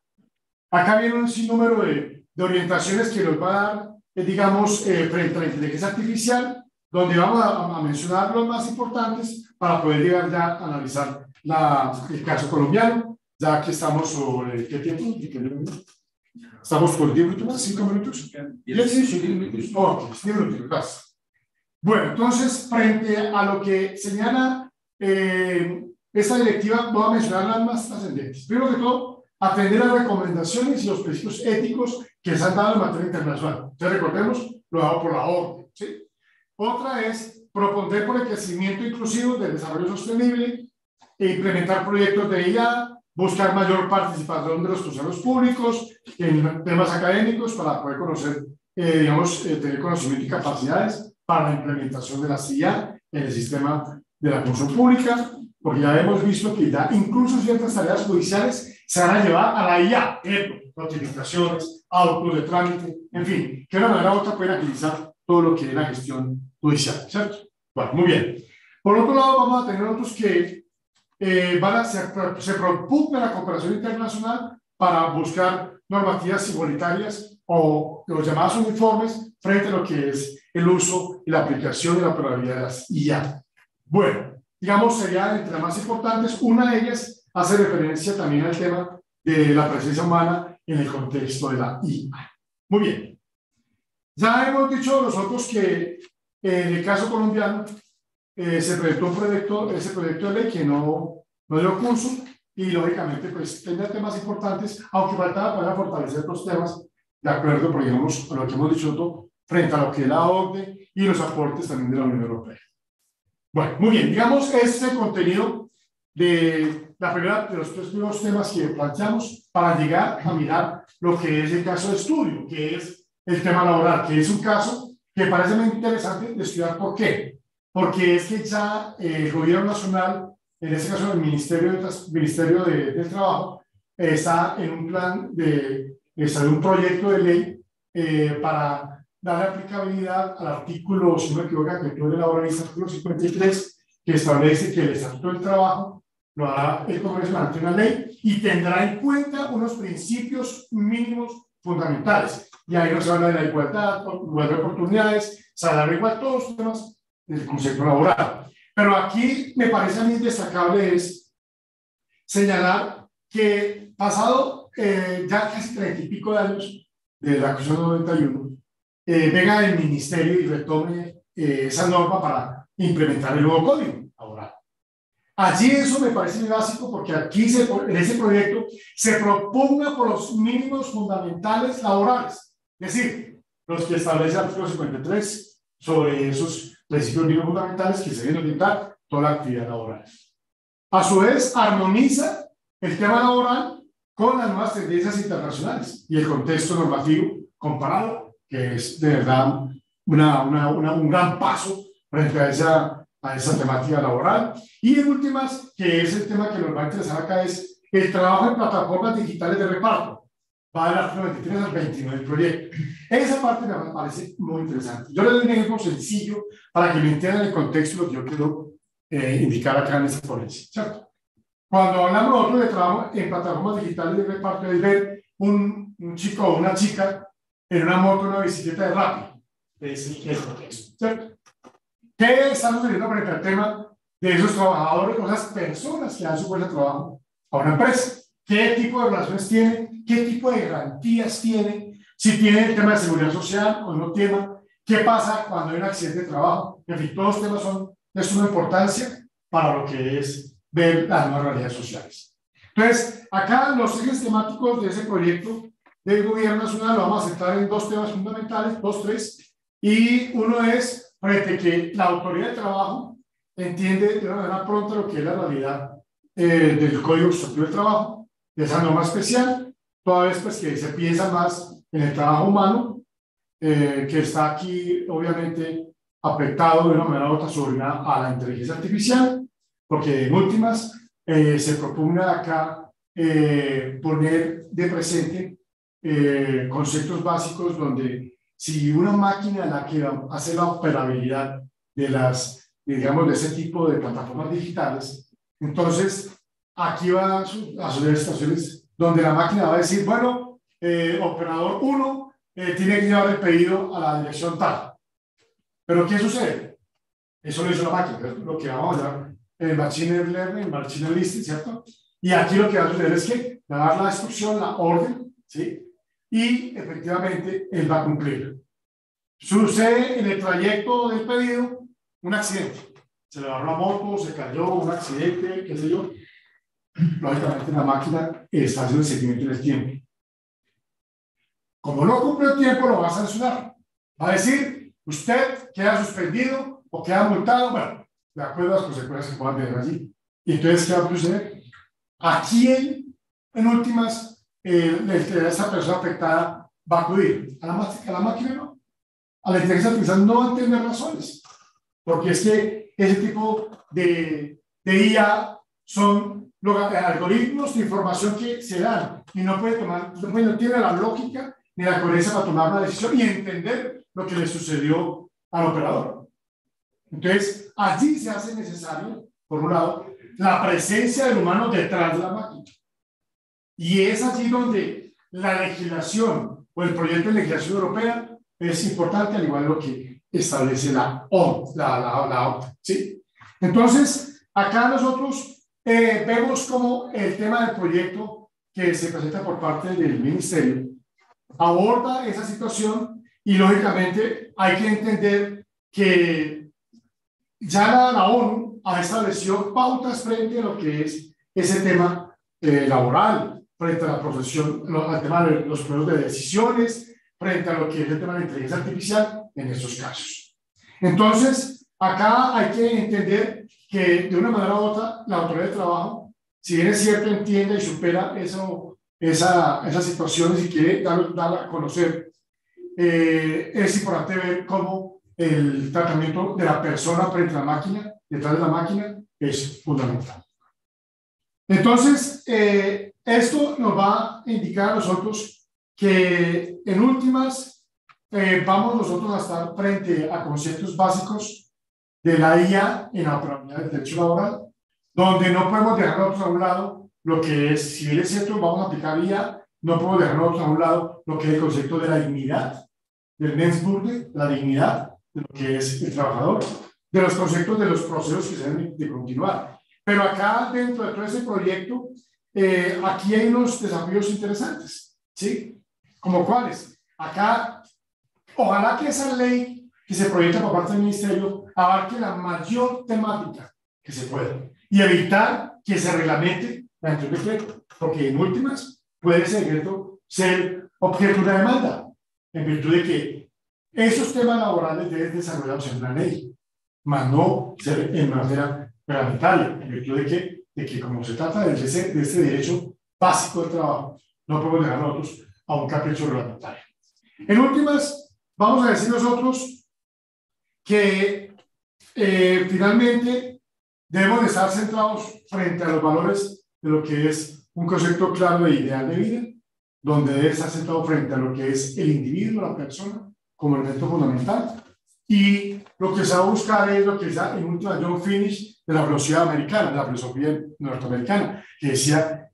acá viene un sinnúmero de orientaciones que nos va a dar, digamos, frente a la inteligencia artificial, donde vamos a mencionar los más importantes para poder llegar ya a analizar el caso colombiano, ya que estamos sobre ¿qué tiempo? Estamos por 10 minutos más, 5 minutos. 10 minutos. Ok, 10 minutos, gracias. Bueno, entonces, frente a lo que señala esta directiva, voy a mencionar las más trascendentes. Primero que todo, atender las recomendaciones y los principios éticos que se han dado en materia internacional. Entonces, recordemos, lo dado por la ONU, ¿sí? Otra es proponer por el crecimiento inclusivo del desarrollo sostenible e implementar proyectos de IA, buscar mayor participación de los funcionarios públicos en temas académicos para poder conocer, tener conocimiento y capacidades para la implementación de la CIA en el sistema de la función pública, porque ya hemos visto que ya incluso ciertas tareas judiciales se van a llevar a la IA, notificaciones, autos de trámite, en fin, que de una manera u otra pueden agilizar todo lo que es la gestión judicial, ¿cierto? Bueno, muy bien. Por otro lado, vamos a tener otros que se propugna la cooperación internacional para buscar normativas igualitarias o los llamados uniformes frente a lo que es el uso y la aplicación y la operabilidad de las IA. Bueno, digamos, serían entre las más importantes. Una de ellas hace referencia también al tema de la presencia humana en el contexto de la IA. Muy bien. Ya hemos dicho nosotros que en el caso colombiano se presentó ese proyecto de ley que no dio curso y lógicamente pues tenía temas importantes, aunque faltaba para fortalecer los temas de acuerdo, por digamos, a lo que hemos dicho todo, frente a lo que es la OCDE y los aportes también de la Unión Europea. Bueno, muy bien, digamos, este es el contenido de los tres primeros temas que planteamos para llegar a mirar lo que es el caso de estudio, que es el tema laboral, que es un caso que parece muy interesante de estudiar. ¿Por qué? Porque es que ya el gobierno nacional, en este caso el Ministerio del Trabajo, está en un plan está en un proyecto de ley para darle aplicabilidad al artículo, si no me equivoco, que tú de la hora dice artículo 53, que establece que el Estatuto del Trabajo lo hará el Congreso mediante una ley y tendrá en cuenta unos principios mínimos fundamentales. Y ahí nos habla de la igualdad de oportunidades, salario igual, todos los temas del concepto laboral. Pero aquí me parece a mí destacable es señalar que pasado ya casi 30 y pico de años de la Constitución 91, venga el ministerio y retome esa norma para implementar el nuevo código laboral. Allí eso me parece muy básico porque aquí en ese proyecto se propugna por los mínimos fundamentales laborales, es decir, los que establece el artículo 53 sobre esos principios mínimos fundamentales que se deben orientar toda la actividad laboral. A su vez, armoniza el tema laboral con las nuevas tendencias internacionales y el contexto normativo comparado, que es de verdad un gran paso frente a esa temática laboral. Y en últimas, que es el tema que nos va a interesar acá, es el trabajo en plataformas digitales de reparto. Va del artículo 23 al 29 del proyecto. Esa parte me parece muy interesante. Yo le doy un ejemplo sencillo para que me entiendan el contexto de lo que yo quiero indicar acá en esta ponencia, ¿cierto? Cuando hablamos nosotros de trabajo en plataformas digitales de reparto, es ver un chico o una chica en una moto o una bicicleta de rápido. Es el contexto, ¿cierto? ¿Qué estamos teniendo frente al tema de esos trabajadores o esas personas que dan su puesto de trabajo a una empresa? ¿Qué tipo de relaciones tienen? ¿Qué tipo de garantías tienen? Si tienen el tema de seguridad social o no tienen. ¿Qué pasa cuando hay un accidente de trabajo? En fin, todos los temas son de suma importancia para lo que es ver las nuevas realidades sociales. Entonces, acá los ejes temáticos de ese proyecto del gobierno nacional lo vamos a centrar en dos temas fundamentales, tres, y uno es frente a que la autoridad de trabajo entiende de una manera pronta lo que es la realidad del Código Sustantivo del Trabajo, de esa norma especial, toda vez pues, que se piensa más en el trabajo humano, que está aquí obviamente afectado de una manera u otra sobre a la inteligencia artificial, porque en últimas se propugna acá poner de presente conceptos básicos donde si una máquina la que hace la operabilidad de digamos, de ese tipo de plataformas digitales, entonces aquí va a suceder situaciones donde la máquina va a decir, bueno, operador 1 tiene que llevar el pedido a la dirección tal. Pero ¿qué sucede? Eso lo hizo la máquina, ¿cierto? Lo que vamos a llamar el Machine Learning, Machine Listing, ¿cierto? Y aquí lo que va a suceder es que va a dar la instrucción, la orden, ¿sí? Y efectivamente él va a cumplir. Sucede en el trayecto del pedido un accidente. Se le bajó la moto, se cayó, un accidente, qué sé yo. Lógicamente la máquina está haciendo el seguimiento del tiempo. Como no cumple el tiempo, lo va a sancionar. Va a decir, usted queda suspendido o queda multado, bueno, de acuerdo a las consecuencias que puedan tener allí. Y entonces, ¿qué va a suceder? ¿A quién en últimas, esa persona afectada va a acudir a la máquina, no. A la inteligencia artificial no va a entender razones, porque es que ese tipo de IA son algoritmos de información que se dan y no puede tomar, no tiene la lógica ni la coherencia para tomar una decisión y entender lo que le sucedió al operador. Entonces, allí se hace necesario, por un lado, la presencia del humano detrás de la máquina. Y es allí donde la legislación o el proyecto de legislación europea es importante, al igual lo que establece la OCDE, ¿sí? Entonces, acá nosotros vemos como el tema del proyecto que se presenta por parte del Ministerio aborda esa situación y, lógicamente, hay que entender que ya la ONU ha establecido pautas frente a lo que es ese tema laboral, frente a la profesión, al tema de los procesos de decisiones, frente a lo que es el tema de la inteligencia artificial en estos casos. Entonces, acá hay que entender que de una manera u otra la autoridad de trabajo, si bien es cierto, entiende y supera esas situaciones y quiere darla a conocer, es importante ver cómo el tratamiento de la persona frente a la máquina, detrás de la máquina, es fundamental. Entonces, esto nos va a indicar a nosotros que en últimas vamos nosotros a estar frente a conceptos básicos de la IA en la operabilidad del derecho laboral, donde no podemos dejar nosotros a un lado lo que es, si bien es cierto, vamos a aplicar IA, no podemos dejar nosotros a un lado lo que es el concepto de la dignidad, del Menschenwürde, la dignidad de lo que es el trabajador, de los conceptos de los procesos que se deben de continuar. Pero acá, dentro de todo ese proyecto, aquí hay unos desafíos interesantes, ¿sí? ¿Como cuáles? Acá, ojalá que esa ley que se proyecta por parte del Ministerio abarque la mayor temática que se pueda y evitar que se reglamente mediante un decreto, porque en últimas puede ese decreto ser objeto de una demanda, en virtud de que esos temas laborales deben desarrollarse en una ley, más no ser en manera reglamentaria, en virtud de que como se trata de este derecho básico del trabajo, no podemos dejar nosotros a un capricho reglamentario. En últimas, vamos a decir nosotros que finalmente debemos de estar centrados frente a los valores de lo que es un concepto claro de ideal de vida, donde debe estar centrado frente a lo que es el individuo, la persona, como elemento fundamental, y lo que se va a buscar es lo que es en última John Finch de la filosofía americana, de la filosofía norteamericana, que decía,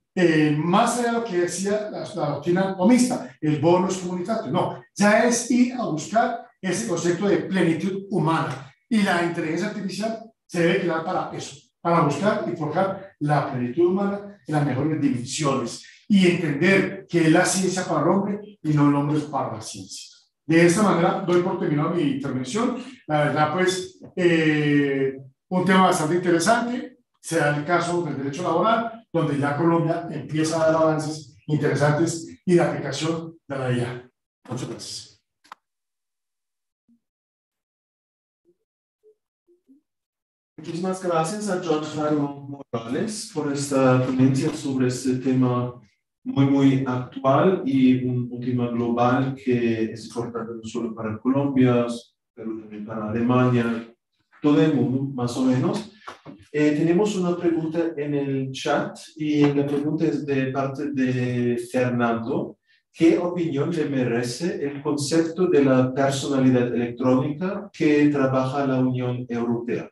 más allá de lo que decía la doctrina tomista, el bonus comunitario, no, ya es ir a buscar ese concepto de plenitud humana, y la inteligencia artificial se debe crear para eso, para buscar y forjar la plenitud humana en las mejores dimensiones, y entender que es la ciencia para el hombre y no el hombre para la ciencia. De esta manera doy por terminado mi intervención. La verdad, pues, un tema bastante interesante. Se da el caso del derecho laboral, donde ya Colombia empieza a dar avances interesantes y de aplicación de la IA. Muchas gracias. Muchísimas gracias a John Jairo Morales por esta ponencia sobre este tema muy actual y un tema global que es importante no solo para Colombia, pero también para Alemania, todo el mundo, más o menos. Tenemos una pregunta en el chat y la pregunta es de parte de Fernando. ¿Qué opinión le merece el concepto de la personalidad electrónica que trabaja la Unión Europea?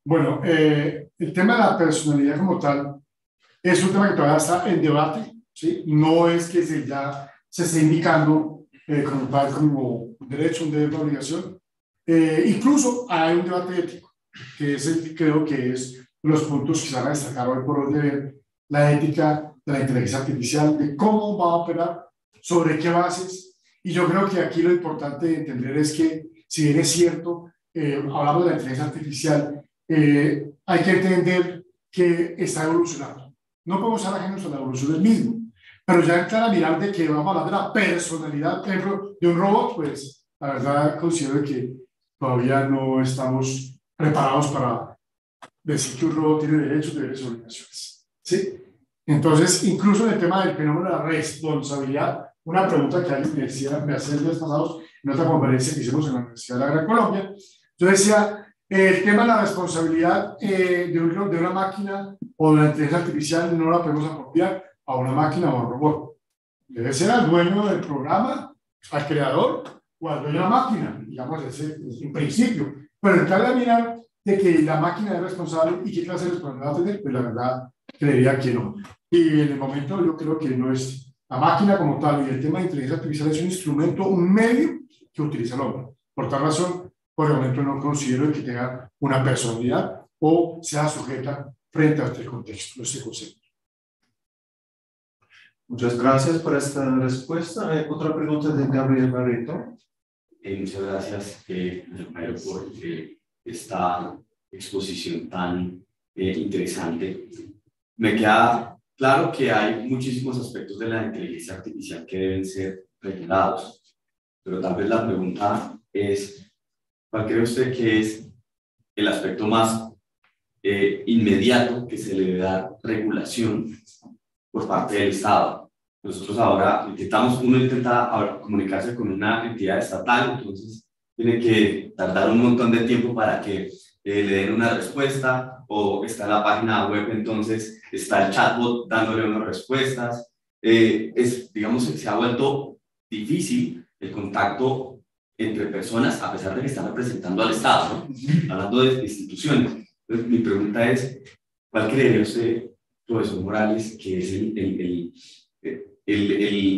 Bueno, el tema de la personalidad como tal es un tema que todavía está en debate, ¿sí? No es que se esté indicando como un derecho, un deber, una obligación. Incluso hay un debate ético, que es creo que es los puntos que se van a destacar hoy por hoy de ver la ética de la inteligencia artificial, de cómo va a operar, sobre qué bases. Y yo creo que aquí lo importante de entender es que, si bien es cierto, hablamos de la inteligencia artificial, hay que entender que está evolucionando. No podemos estar ajenos a la evolución del mismo, pero ya entrar a mirar de que vamos a hablar de la personalidad, por ejemplo, de un robot, pues la verdad considero que todavía no estamos preparados para decir que un robot tiene derechos, deberes y obligaciones. ¿Sí? Entonces, incluso en el tema del fenómeno de la responsabilidad, una pregunta que alguien me hacía el día pasado en otra conferencia que hicimos en la Universidad de la Gran Colombia, yo decía, el tema de la responsabilidad de una máquina o de la inteligencia artificial no la podemos apropiar a una máquina o a un robot. Debe ser al dueño del programa, al creador o al dueño de la máquina, digamos, ese es un principio. Pero entrar a mirar de que la máquina es responsable y qué clase de responsabilidad va a tener, pues la verdad creería que no. Y en el momento yo creo que no es la máquina como tal, y el tema de inteligencia artificial es un instrumento, un medio que utiliza el hombre. Por tal razón, por el momento no considero que tenga una personalidad o sea sujeta frente a este contexto, este concepto. Muchas gracias por esta respuesta. Otra pregunta de Gabriel Barreto. Muchas gracias, Jairo, por esta exposición tan interesante. Me queda claro que hay muchísimos aspectos de la inteligencia artificial que deben ser regulados, pero tal vez la pregunta es, ¿cuál cree usted que es el aspecto más inmediato que se le debe dar regulación por parte del Estado? Nosotros ahora uno intenta ahora comunicarse con una entidad estatal, entonces tiene que tardar un montón de tiempo para que le den una respuesta, o está en la página web, entonces está el chatbot dándole unas respuestas. Digamos, se ha vuelto difícil el contacto entre personas, a pesar de que están representando al Estado, ¿no? Hablando de instituciones. Entonces, mi pregunta es, ¿cuál cree usted, profesor Morales, que es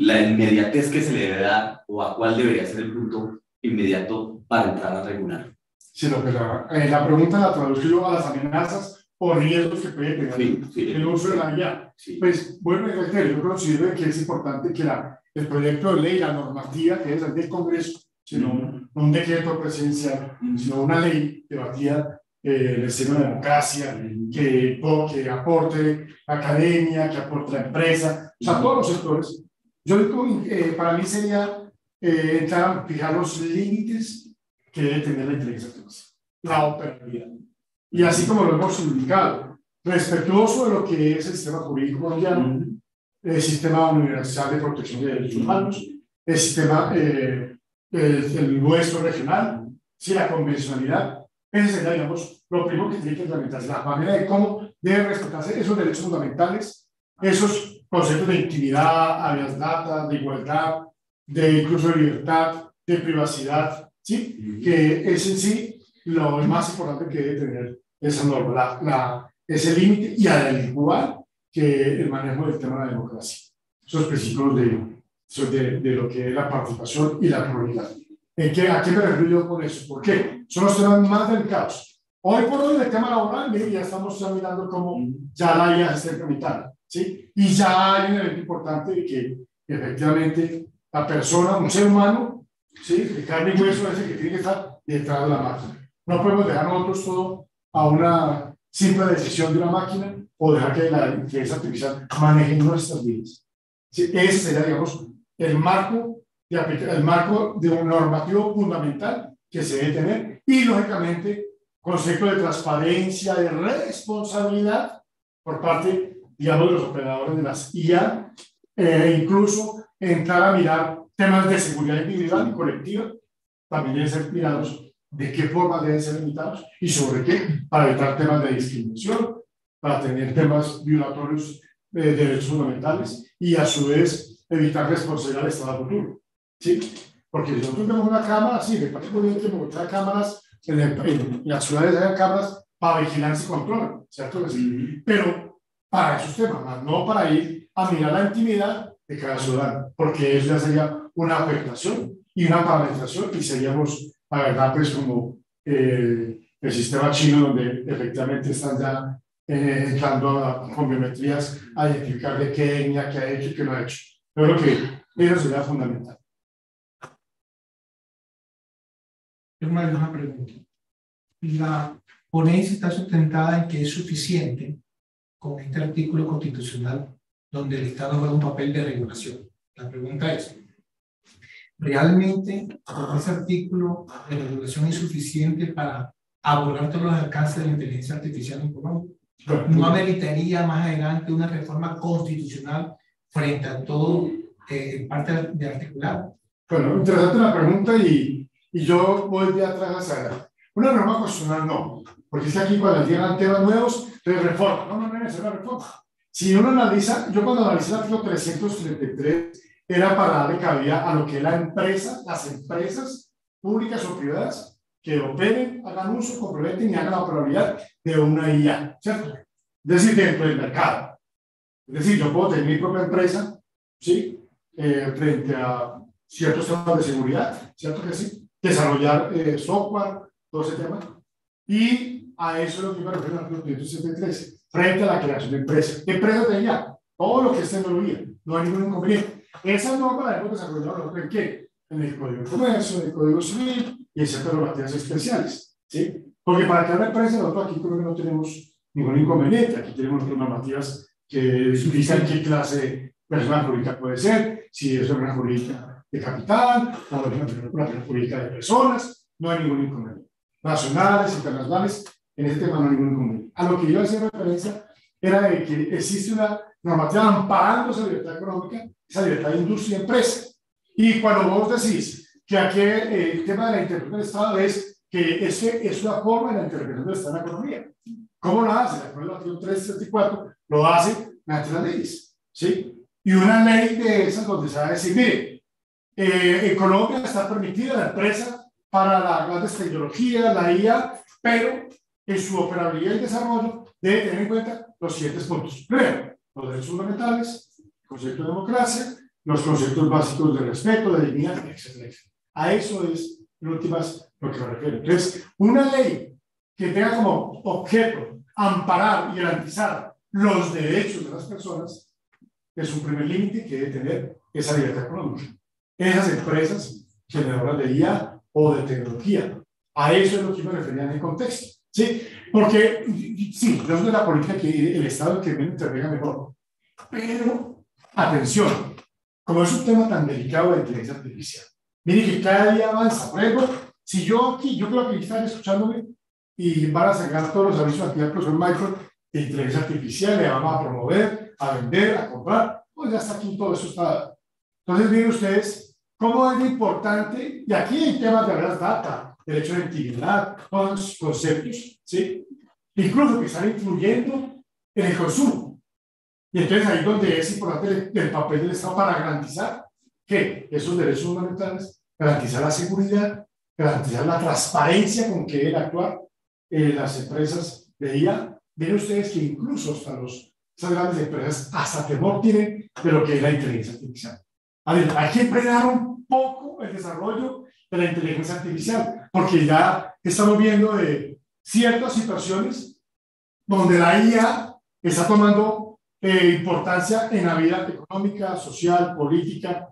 la inmediatez que se le debe dar, o a cuál debería ser el punto inmediato para entrar a regular? Sí, lo que la pregunta la traduzco yo a las amenazas o riesgos que puede tener el uso de la IA. Sí. Pues bueno, yo considero que es importante que el proyecto de ley, la normativa que es el del Congreso, sino no un decreto presidencial, sino una ley debatida en el seno de la democracia, que aporte la academia, que aporte la empresa, o sea, todos los sectores. Yo digo, para mí sería entrar a fijar los límites que debe tener la inteligencia artificial, la operabilidad. Y así como lo hemos indicado, respetuoso de lo que es el sistema jurídico colombiano, el sistema universal de protección de derechos humanos, el sistema, el nuestro regional, sí, la convencionalidad. Ese sería, digamos, lo primero que tiene que implementarse, la manera de cómo deben respetarse esos derechos fundamentales, esos conceptos de intimidad, habeas data, de igualdad, de incluso de libertad, de privacidad, ¿sí? Que es en sí lo más importante que debe tener esa norma, ese límite, y al igual que el manejo del tema de la democracia, esos principios de lo que es la participación y la pluralidad. ¿A qué me refiero yo con eso? ¿Por qué? Son los temas más delicados. Hoy por hoy el tema laboral, ya estamos mirando cómo ya la IA se está implementando, ¿sí? Y ya hay un evento importante de que efectivamente la persona, un ser humano, ¿sí? De carne y hueso, es el que tiene que estar detrás de la máquina. No podemos dejar nosotros todo a una simple decisión de una máquina o dejar que la inteligencia artificial maneje nuestras vidas. ¿Sí? Ese sería, digamos, el marco de un normativo fundamental que se debe tener, y lógicamente concepto de transparencia, de responsabilidad por parte, digamos, de los operadores de las IA, incluso entrar a mirar temas de seguridad individual y colectiva, también deben ser mirados de qué forma deben ser limitados y sobre qué, para evitar temas de discriminación, para tener temas violatorios de derechos fundamentales y a su vez evitar responsabilidad del Estado futuro. ¿Sí? Porque si nosotros tenemos una cámara, sí, me parece muy bien que montar cámaras en las ciudades hay cámaras para vigilancia y control, ¿cierto? Pero para esos temas, no para ir a mirar la intimidad de cada ciudadano, porque eso ya sería una afectación y una parametración, y seríamos, la verdad, pues como el sistema chino, donde efectivamente están ya entrando con biometrías a identificar de qué etnia, qué ha hecho y qué no ha hecho. Yo creo que eso sería fundamental. Tengo una pregunta. La ponencia está sustentada en que es suficiente con este artículo constitucional donde el Estado juega un papel de regulación. La pregunta es, ¿realmente ese artículo de regulación es suficiente para abordar todos los alcances de la inteligencia artificial en Colombia? no ameritaría más adelante una reforma constitucional frente a todo en parte de articulado. Bueno, interesante la pregunta y yo voy de atrás hacia adelante. Una reforma constitucional no, porque es que aquí cuando llegan temas nuevos, entonces reforma. No es necesaria la reforma. Si uno analiza, yo cuando analicé el artículo 333, era para darle cabida a lo que es la empresa, las empresas públicas o privadas que operen, hagan uso, complementen y hagan la operabilidad de una IA, ¿cierto? Es decir, dentro del mercado. Es decir, yo puedo tener mi propia empresa, ¿sí? Frente a ciertos temas de seguridad, ¿cierto que sí? Desarrollar software, todo ese tema. Y a eso es lo que me refiero al artículo 373, frente a la creación de empresas. ¿Qué empresas de IA? Todo lo que es tecnología, no hay ningún inconveniente. Esa norma la hemos desarrollado nosotros en qué? En el Código de Comercio, en el Código Civil y en ciertas normativas especiales, ¿sí? Porque para crear una empresa nosotros aquí creo que no tenemos ningún inconveniente. Aquí tenemos otras normativas que dicen qué clase de persona jurídica puede ser, si es una jurídica de capital o una persona jurídica de personas, no hay ningún inconveniente. Nacionales, internacionales, en este tema no hay ningún inconveniente. A lo que yo hacía referencia era de que existe una normativa amparando esa libertad económica, esa libertad de industria y empresa. Y cuando vos decís que aquí el tema de la intervención del Estado es que es una forma de la intervención del Estado en la economía. ¿Cómo lo hace? De acuerdo al artículo 334, lo hace mediante las leyes, ¿sí? Y una ley de esas donde se va a decir, mire, en Colombia está permitida la empresa para las grandes tecnologías, la IA, pero en su operabilidad y desarrollo debe tener en cuenta los siguientes puntos. Primero, los derechos fundamentales, el concepto de democracia, los conceptos básicos de respeto, de dignidad, etcétera, etcétera. A eso es, en últimas, lo que me refiero. Entonces, una ley que tenga como objeto amparar y garantizar los derechos de las personas es un primer límite que debe tener esa libertad económica. Esas empresas generadoras de IA o de tecnología. A eso es lo que me refería en el contexto. ¿Sí? Porque, sí, yo soy de la política que el Estado que menos intervenga mejor. Pero, atención, como es un tema tan delicado de inteligencia artificial, mire que cada día avanza. Por ejemplo, si yo aquí, yo creo que están escuchándome y van a sacar todos los avisos aquí al profesor Michael de inteligencia artificial, le vamos a promover, a vender, a comprar, pues ya está aquí, todo eso está. Entonces, miren ustedes cómo es importante, y aquí hay temas de las data, derecho de intimidad, todos esos conceptos, ¿sí? Incluso que están influyendo en el consumo. Y entonces ahí es donde es importante el papel del Estado para garantizar que esos derechos fundamentales, garantizar la seguridad, garantizar la transparencia con que deben actuar las empresas de IA. Ven ustedes que incluso hasta esas grandes empresas hasta temor tienen de lo que es la inteligencia artificial. A ver, hay que frenar un poco el desarrollo de la inteligencia artificial, porque ya estamos viendo de ciertas situaciones donde la IA está tomando importancia en la vida económica, social, política,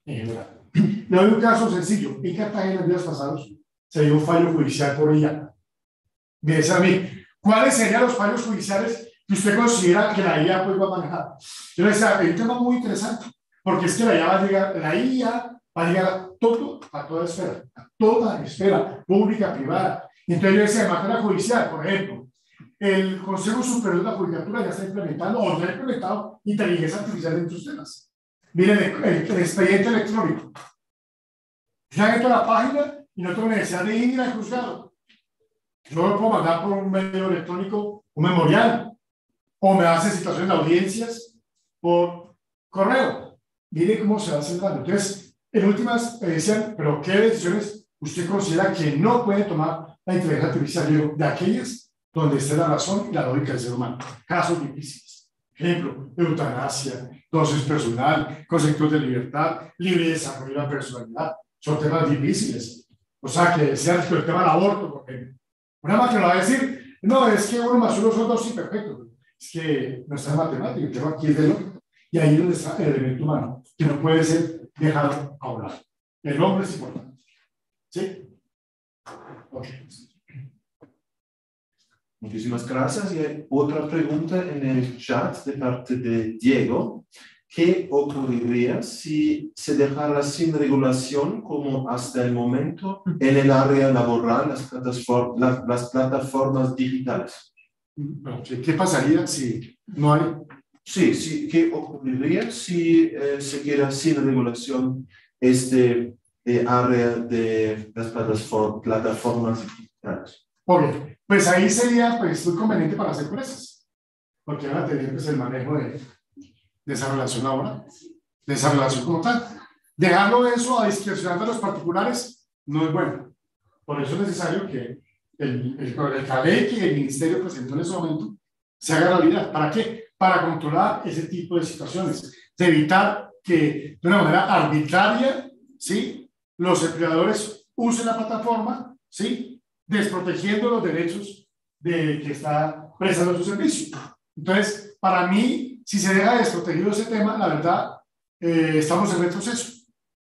en general. Le doy un caso sencillo. En Cartagena, en días pasados, se dio un fallo judicial por IA. Me dice a mí, ¿cuáles serían los fallos judiciales que usted considera que la IA pues, va a manejar? Yo le decía, hay un tema muy interesante, porque es que la IA va a llegar, la IA va a llegar a toda esfera, pública, privada. Entonces yo decía, en materia judicial, por ejemplo, el Consejo Superior de la Judicatura ya está implementando, o ya ha implementado inteligencia artificial en sus temas. Miren, el expediente electrónico. Ya entro a la página y no tengo necesidad de ir al juzgado. Yo lo puedo mandar por un medio electrónico, un memorial, o me hace situaciones de audiencias por correo. Mire cómo se va haciendo. Entonces, en últimas me decían, pero ¿qué decisiones usted considera que no puede tomar la inteligencia artificial? Yo digo, de aquellas donde esté la razón y la lógica del ser humano. Casos difíciles. Ejemplo, eutanasia, dosis personal, conceptos de libertad, libre desarrollo de la personalidad. Son temas difíciles. O sea, que decían que el tema del aborto, por ejemplo. Una máquina va a decir, no, es que 1 más 1 son 2 y perfecto. Es que no está en matemática, el tema aquí es de lógica. Y ahí es donde está el elemento humano, que no puede ser dejado a un lado. El hombre es importante. ¿Sí? Ok. Muchísimas gracias. Y hay otra pregunta en el chat de parte de Diego. ¿Qué ocurriría si se dejara sin regulación como hasta el momento en el área laboral las plataformas digitales? Bueno, ¿qué pasaría si no hay? Sí, sí, ¿qué ocurriría si se queda sin regulación este área de las plataformas digitales? Ok, pues ahí sería pues, muy conveniente para las empresas, porque van a tener pues, el manejo de esa relación laboral, de esa relación como tal. Dejarlo eso a discreción de los particulares no es bueno. Por eso es necesario que la ley que el ministerio presentó en ese momento se haga realidad. ¿Para qué? Para controlar ese tipo de situaciones, de evitar que de una manera arbitraria, ¿sí?, los empleadores usen la plataforma, ¿sí?, desprotegiendo los derechos de que está prestando su servicio. Entonces, para mí, si se deja desprotegido ese tema, la verdad, estamos en retroceso.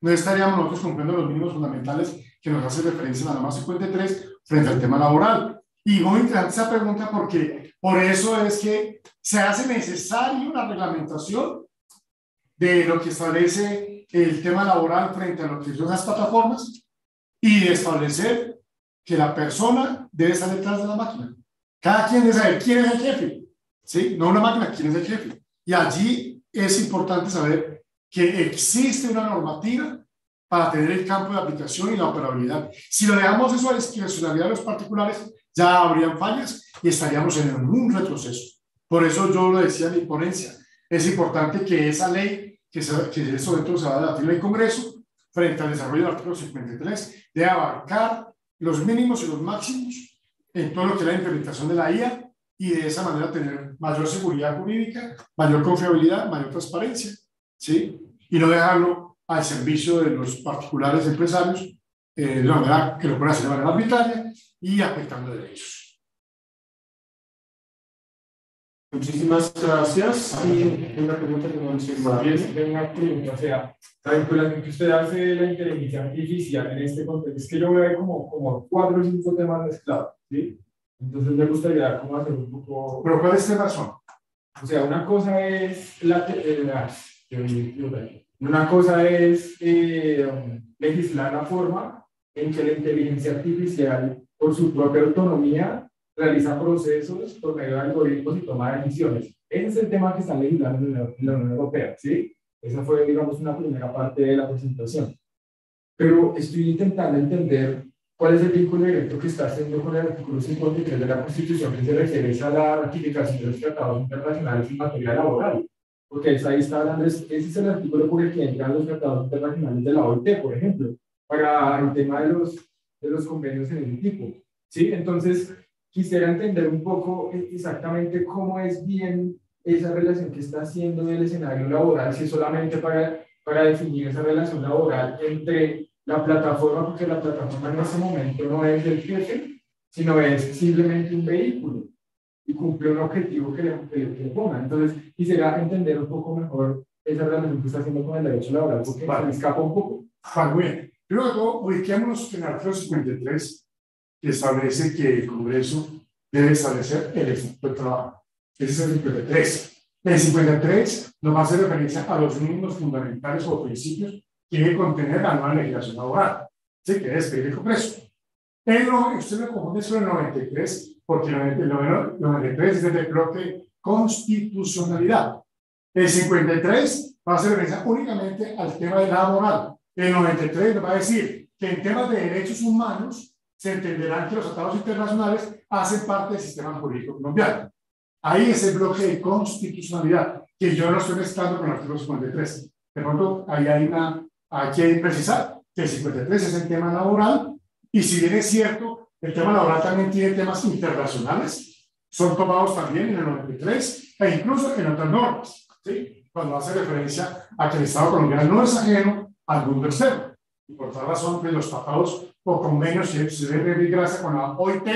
No estaríamos nosotros cumpliendo los mínimos fundamentales que nos hace referencia a la norma 53 frente al tema laboral. Y muy interesante esa pregunta porque por eso es que se hace necesaria una reglamentación de lo que establece el tema laboral frente a lo que son las plataformas y de establecer que la persona debe estar detrás de la máquina. Cada quien debe saber quién es el jefe, ¿sí? No una máquina, quién es el jefe. Y allí es importante saber que existe una normativa para tener el campo de aplicación y la operabilidad. Si lo dejamos eso a discrecionalidad de los particulares, ya habrían fallas y estaríamos en un retroceso. Por eso yo lo decía en mi ponencia, es importante que esa ley que en este momento se va a debatir en el Congreso frente al desarrollo del artículo 53 debe abarcar los mínimos y los máximos en todo lo que es la implementación de la IA y de esa manera tener mayor seguridad jurídica, mayor confiabilidad, mayor transparencia, ¿sí? Y no dejarlo al servicio de los particulares empresarios de una manera que lo puedan hacer de manera arbitraria y afectando derechos. Muchísimas gracias. Y una pregunta que no una pregunta, o sea, la vinculación que usted hace de la inteligencia artificial en este contexto, es que yo veo como 4 o 5 temas mezclados, ¿sí? Entonces me gustaría como hacer un poco... ¿Pero cuáles temas son? O sea, una cosa es una cosa es legislar la forma en que la inteligencia artificial, por su propia autonomía, realiza procesos por medio de algoritmos y toma decisiones. Ese es el tema que están legislando en la Unión Europea, ¿sí? Esa fue, digamos, una primera parte de la presentación. Pero estoy intentando entender cuál es el vínculo directo que está haciendo con el artículo 53 de la Constitución que se refiere a la ratificación de los tratados internacionales en materia laboral. Porque ahí está hablando, ese es el artículo por el que entran los tratados internacionales de la OIT, por ejemplo, para el tema de los convenios en ese tipo, ¿sí? Entonces, quisiera entender un poco exactamente cómo es bien esa relación que está haciendo del escenario laboral, si es solamente para definir esa relación laboral entre la plataforma, porque la plataforma en ese momento no es el jefe, sino es simplemente un vehículo y cumple un objetivo que le ponga. Entonces, quisiera entender un poco mejor esa relación que está haciendo con el derecho laboral, porque se me escapa un poco. Muy bien. Primero de todo, ubiquémonos en el artículo 53, que establece que el Congreso debe establecer el Estatuto de Trabajo. Ese es el 53. El 53 nos va a hacer referencia a los mínimos fundamentales o principios que debe contener la nueva legislación laboral. ¿Sí? Que debe expedir el Congreso. Pero usted me confunde sobre el 93, porque el 93 es el bloque de constitucionalidad. El 53 va a hacer referencia únicamente al tema de laboral. El 93 nos va a decir que en temas de derechos humanos se entenderán que los tratados internacionales hacen parte del sistema jurídico colombiano. Ahí es el bloque de constitucionalidad, que yo no estoy mezclando con el artículo 53. De pronto, ahí hay que precisar que el 53 es el tema laboral, y si bien es cierto, el tema laboral también tiene temas internacionales, son tomados también en el 93, e incluso en otras normas, ¿sí? Cuando hace referencia a que el Estado colombiano no es ajeno al mundo externo. Y por tal razón, pues, los tratados o convenios, si se debe rendir gracia con la OIT,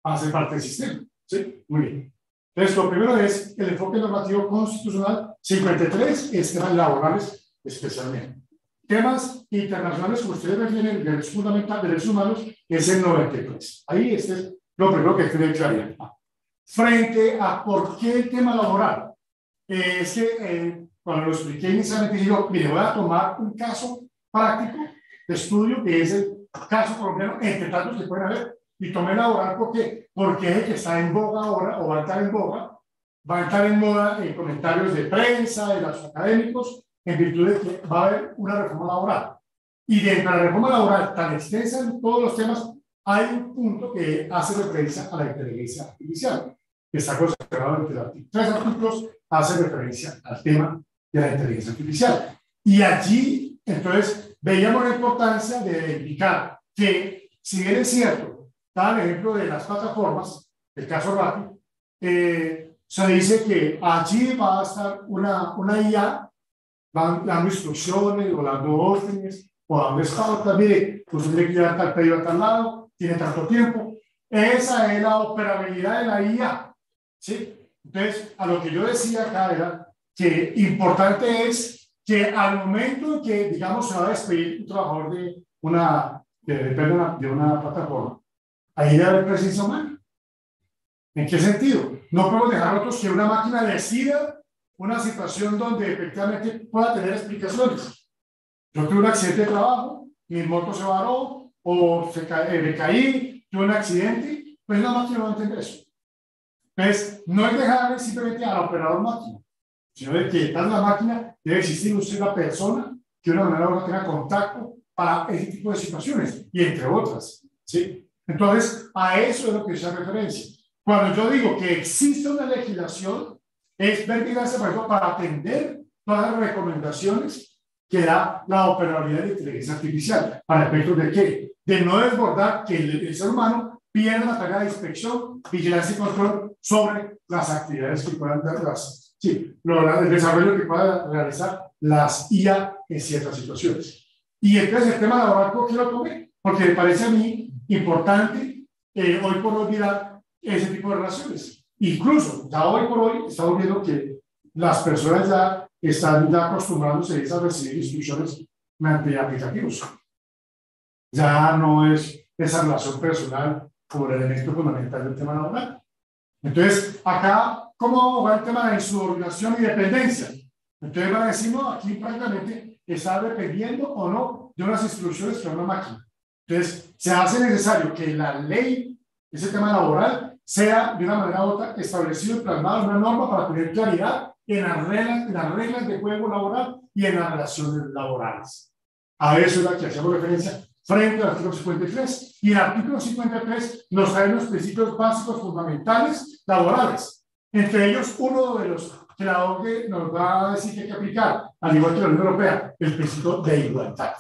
hace parte del sistema. ¿Sí? Muy bien. Entonces, lo primero es el enfoque normativo constitucional 53, es temas laborales especialmente. Temas internacionales, como ustedes refieren, derechos fundamentales, derechos humanos, es el 93. Ahí este es lo primero que tiene claridad. Frente a por qué el tema laboral, es que cuando lo expliqué inicialmente, digo, mire, voy a tomar un caso práctico de estudio, que es el caso colombiano, entre tantos que pueden haber, y tomé laboral porque es el que está en boga ahora, o va a estar en boga, va a estar en moda en comentarios de prensa, de los académicos, en virtud de que va a haber una reforma laboral. Y dentro de la reforma laboral, tan extensa en todos los temas, hay un punto que hace referencia a la inteligencia artificial, que está considerado entre los 3 artículos, hace referencia al tema de la inteligencia artificial. Y allí, entonces, veíamos la importancia de indicar que, si bien es cierto, tal ejemplo de las plataformas, el caso Rappi, se dice que allí va a estar una IA dando instrucciones o dando órdenes o dando pautas. Mire, pues tiene que llevar tal pedido a tal lado, tiene tanto tiempo. Esa es la operabilidad de la IA, ¿sí? Entonces, a lo que yo decía acá era que importante es que al momento en que, digamos, se va a despedir un trabajador de una plataforma, ahí debe haber presencia humana. ¿En qué sentido? No podemos dejar nosotros que una máquina decida una situación donde efectivamente pueda tener explicaciones. Yo tuve un accidente de trabajo, mi moto se varó, o me caí, tuve un accidente, pues la máquina no va a entender eso. Entonces, no es dejar simplemente al operador máquina, sino de que detrás de la máquina debe existir una persona que de una manera u otra tenga contacto para ese tipo de situaciones, y entre otras, ¿sí? Entonces, a eso es lo que se hace referencia. Cuando yo digo que existe una legislación, es vertigarse, por ejemplo, para atender todas las recomendaciones que da la operabilidad de la inteligencia artificial. ¿Para efectos de qué? De no desbordar que el ser humano pierda la tarea de inspección, vigilancia y control sobre las actividades que puedan dar el desarrollo que puedan realizar las IA en ciertas situaciones. Y entonces el tema laboral, ¿por qué lo tomé? Porque me parece a mí importante hoy por hoy mirar ese tipo de relaciones. Incluso, ya hoy por hoy, estamos viendo que las personas ya están acostumbrándose a recibir instrucciones mediante aplicativos. Ya no es esa relación personal como el elemento fundamental del tema laboral. Entonces, acá, ¿cómo va el tema de la insubordinación y dependencia? Entonces van a decir, no, aquí prácticamente está dependiendo o no de unas instrucciones que una máquina. Entonces, se hace necesario que la ley, ese tema laboral, sea de una manera u otra establecido y plasmado en una norma para tener claridad en las reglas de juego laboral y en las relaciones laborales. A eso es la que hacemos referencia frente al artículo 53. Y el artículo 53 nos trae los principios básicos fundamentales laborales. Entre ellos, uno de los que la OCDE nos va a decir que hay que aplicar, al igual que la Unión Europea, el principio de igualdad,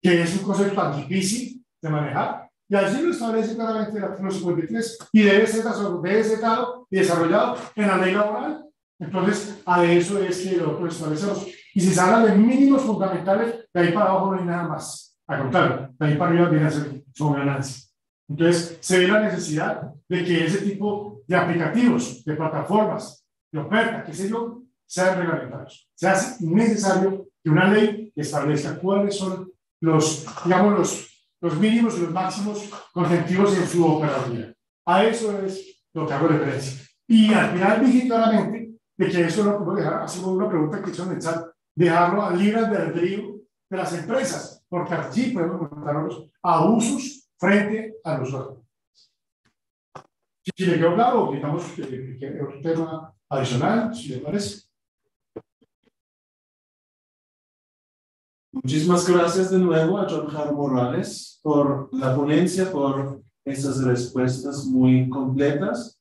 que es un concepto tan difícil de manejar. Y allí lo establece claramente el artículo 53 y debe ser dado y desarrollado en la ley laboral. Entonces, a eso es que lo establecemos. Y si se habla de mínimos fundamentales, de ahí para abajo no hay nada más. Al contrario, de ahí para arriba viene a ser su ganancia. Entonces, se ve la necesidad de que ese tipo de aplicativos, de plataformas, de oferta, qué sé yo, sean reglamentados. Se hace necesario que una ley establezca cuáles son los mínimos y los máximos consentivos en su operabilidad. A eso es lo que hago referencia. Y al final dije claramente de que eso no puedo dejar, hacemos una pregunta que hizo en el chat, dejarlo a libre albedrío de las empresas, porque allí podemos encontrar los abusos frente a los otros. Si le quedó claro, digamos que otro tema adicional, si le parece. Muchísimas gracias de nuevo a John Jaro Morales por la ponencia, por esas respuestas muy completas.